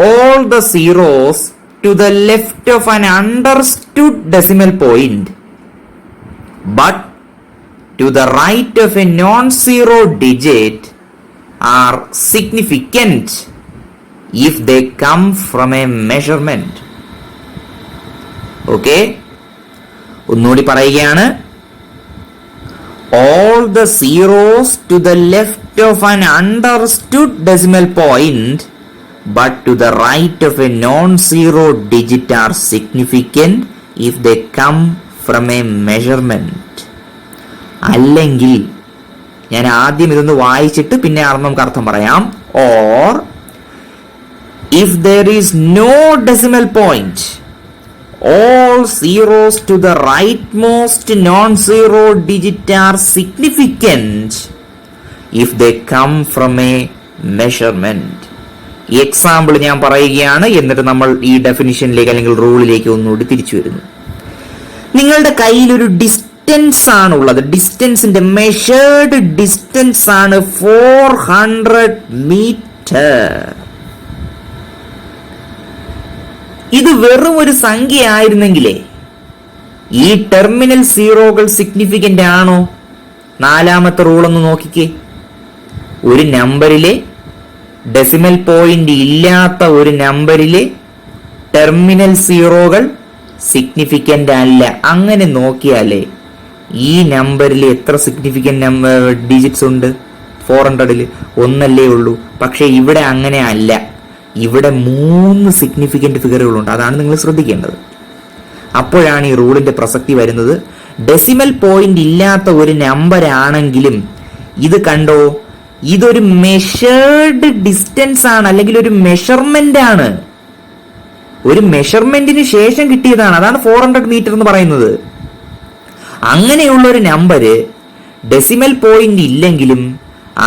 All the zeros to the left of an understood decimal point but to the right of a non-zero digit are significant if they come from a measurement. Okay? ഒന്നുകൂടി പറയുകയാണ്. All the zeros to the left of an understood decimal point but to the right of a non-zero digit are significant if they come from a measurement. അല്ലെങ്കിൽ ഞാൻ ആദ്യം ഇതൊന്ന് വായിച്ചിട്ട് പിന്നെ നമുക്ക് അർത്ഥം പറയാം. Or if there is no decimal point, all zeros to the rightmost non-zero digit are significant if they come from a measurement. Example ഞാൻ പറയുകയാണ്, എന്നിട്ട് നമ്മൾ ഈ ഡെഫിനിഷനിലേക്ക് അല്ലെങ്കിൽ റൂളിലേക്ക് ഒന്നുകൂടി തിരിച്ചു വരുന്നു. നിങ്ങളുടെ കയ്യിൽ ഒരു ഡിസ്റ്റൻസ് ആണ് ഉള്ളത്. ഡിസ്റ്റൻസിന്റെ മെഷേർഡ് ഡിസ്റ്റൻസ് ആണ് 400 മീറ്റർ. ഇത് വെറും ഒരു സംഖ്യ ആയിരുന്നെങ്കിലേ ഈ ടെർമിനൽ സീറോകൾ സിഗ്നിഫിക്കന്റ് ആണോ? 4ാമത്തെ റൂൾ ഒന്ന് നോക്കിക്കേ. ഒരു നമ്പറിലെ ഡെസിമൽ പോയിന്റ് ഇല്ലാത്ത ഒരു നമ്പറിലെ ടെർമിനൽ സീറോകൾ സിഗ്നിഫിക്കന്റ് അല്ല. അങ്ങനെ നോക്കിയാലേ ഈ നമ്പറിൽ എത്ര സിഗ്നിഫിക്കന്റ് ഡിജിറ്റ്സ് ഉണ്ട്? 400-ൽ 1 ഉള്ളൂ. പക്ഷെ ഇവിടെ അങ്ങനെ അല്ല. ഇവിടെ 3 സിഗ്നിഫിക്കന്റ് ഫിഗറുകളുണ്ട്. അതാണ് നിങ്ങൾ ശ്രദ്ധിക്കേണ്ടത്. അപ്പോഴാണ് ഈ റൂളിന്റെ പ്രസക്തി വരുന്നത്. ഡെസിമൽ പോയിന്റ് ഇല്ലാത്ത ഒരു നമ്പർ ആണെങ്കിലും ഇത് കണ്ടോ, ഇതൊരു മെഷേർഡ് ഡിസ്റ്റൻസ് ആണ്, അല്ലെങ്കിൽ ഒരു മെഷർമെന്റ് ആണ്. ഒരു മെഷർമെന്റിന് ശേഷം കിട്ടിയതാണ്. അതാണ് 400 മീറ്റർ എന്ന് പറയുന്നത്. അങ്ങനെയുള്ള ഒരു നമ്പർ ഡെസിമൽ പോയിന്റ് ഇല്ലെങ്കിലും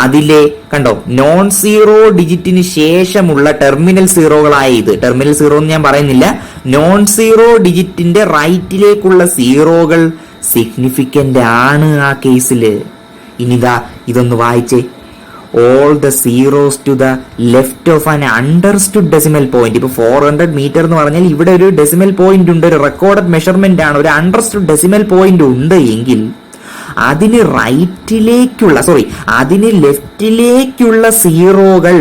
അതിലെ കണ്ടോ നോൺ സീറോ ഡിജിറ്റിന് ശേഷമുള്ള ടെർമിനൽ സീറോകളായ ഇത്, ടെർമിനൽ സീറോ എന്ന് ഞാൻ പറയുന്നില്ല, നോൺ സീറോ ഡിജിറ്റിന്റെ റൈറ്റിലേക്കുള്ള സീറോകൾ സിഗ്നിഫിക്കന്റ് ആണ് ആ കേസില്. ഇനിതാ ഇതൊന്ന് വായിച്ചേ. All the zeros to the left of an understood decimal point. ഇപ്പൊ 400 മീറ്റർ എന്ന് പറഞ്ഞാൽ ഇവിടെ ഒരു ഡെസിമൽ പോയിന്റ് ഉണ്ട്, ഒരു റെക്കോർഡഡ് മെഷർമെന്റ് ആണ്, ഒരു അണ്ടർസ്റ്റുഡ് ഡെസിമൽ പോയിന്റ് ഉണ്ട് എങ്കിൽ അതിന് അതിന് ലെഫ്റ്റിലേക്കുള്ള സീറോകൾ,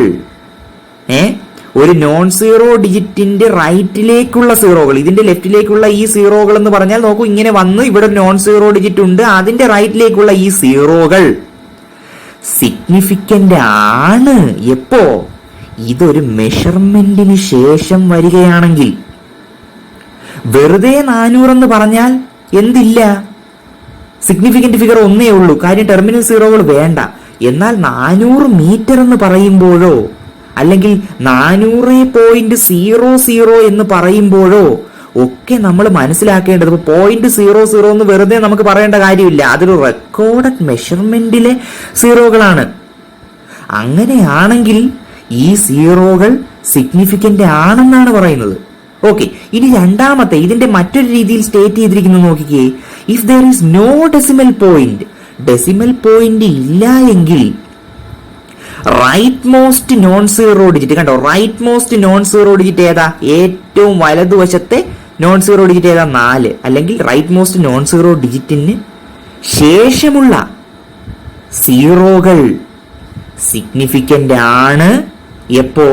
ഒരു നോൺ സീറോ ഡിജിറ്റിന്റെ റൈറ്റിലേക്കുള്ള സീറോകൾ, ഇതിന്റെ ലെഫ്റ്റിലേക്കുള്ള ഈ സീറോകൾ എന്ന് പറഞ്ഞാൽ നോക്കൂ, ഇങ്ങനെ വന്ന് ഇവിടെ ഒരു നോൺ സീറോ ഡിജിറ്റ് ഉണ്ട്, അതിന്റെ റൈറ്റിലേക്കുള്ള ഈ സീറോകൾ സിഗ്നിഫിക്കന്റ് ആണ്. എപ്പോ? ഇതൊരു മെഷർമെന്റിന് ശേഷം വരികയാണെങ്കിൽ. വെറുതെ 400 എന്ന് പറഞ്ഞാൽ എന്തില്ല? സിഗ്നിഫിക്കന്റ് ഫിഗർ ഒന്നേ ഉള്ളൂ, കാര്യം ടെർമിനൽ സീറോകൾ വേണ്ട. എന്നാൽ 400 മീറ്റർ എന്ന് പറയുമ്പോഴോ അല്ലെങ്കിൽ 400.00 എന്ന് പറയുമ്പോഴോ ഒക്കെ നമ്മൾ മനസ്സിലാക്കേണ്ടത് 0.00 എന്ന് വെറുതെ നമുക്ക് പറയേണ്ട കാര്യമില്ല. അതൊരു റെക്കോർഡഡ് മെഷർമെന്റിലെ സീറോകളാണ്. അങ്ങനെയാണെങ്കിൽ ഈ സീറോകൾ സിഗ്നിഫിക്കന്റ് ആണെന്നാണ് പറയുന്നത്. ഓക്കെ, ഇനി രണ്ടാമത്തെ ഇതിന്റെ മറ്റൊരു രീതിയിൽ സ്റ്റേറ്റ് ചെയ്തിരിക്കുന്നത് നോക്കിക്കേ. If there is no decimal point, decimal point ഇല്ല എങ്കിൽ right most non zero digit, കണ്ടോ right most non zero digit ഏതാ? ഏറ്റവും വലതുവശത്തെ നോൺ സീറോ ഡിജിറ്റ് ഏതാ? 4. അല്ലെങ്കിൽ റൈറ്റ് മോസ്റ്റ് നോൺ സീറോ ഡിജിറ്റിന് ശേഷമുള്ള സീറോകൾ സിഗ്നിഫിക്കന്റ് ആണ്. എപ്പോ?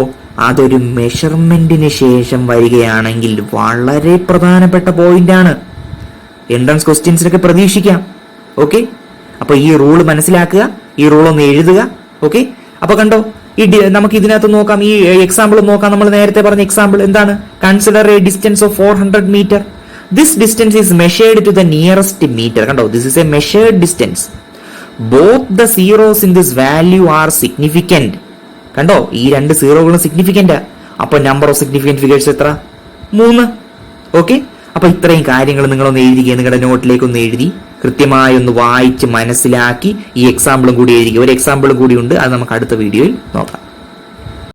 അതൊരു മെഷർമെന്റിന് ശേഷം വരികയാണെങ്കിൽ. വളരെ പ്രധാനപ്പെട്ട പോയിന്റ് ആണ്, എൻട്രൻസ് ക്വസ്റ്റ്യൻസിലൊക്കെ പ്രതീക്ഷിക്കാം. ഓക്കെ, അപ്പൊ ഈ റൂള് മനസ്സിലാക്കുക, ഈ റൂൾ ഒന്ന് എഴുതുക. ഓക്കെ, അപ്പൊ കണ്ടോ, നമുക്ക് ഇതിനകത്ത് നോക്കാം, ഈ എക്സാമ്പിൾ നോക്കാം. നമ്മൾ നേരത്തെ പറഞ്ഞ എക്സാമ്പിൾ എന്താണ്? Consider a distance of 400 metre. This distance is measured to the nearest metre. കണ്ടോ, this is a measured distance. Both the zeros in this value are significant. കണ്ടോ, ഈ രണ്ട് സീറോകളും സിഗ്നിഫിക്കന്റ്. അപ്പൊ നമ്പർ ഓഫ് സിഗ്നിഫിക്കന്റ് ഫിഗേഴ്സ് എത്ര? 3. Okay, അപ്പൊ ഇത്രയും കാര്യങ്ങൾ നിങ്ങളൊന്ന് എഴുതിക്കുക, നിങ്ങളുടെ നോട്ടിലേക്ക് ഒന്ന് എഴുതി കൃത്യമായി ഒന്ന് വായിച്ച് മനസ്സിലാക്കി ഈ എക്സാമ്പിളും കൂടി എഴുതിക്കുക. ഒരു എക്സാമ്പിളും കൂടി ഉണ്ട്, അത് നമുക്ക് അടുത്ത വീഡിയോയിൽ നോക്കാം.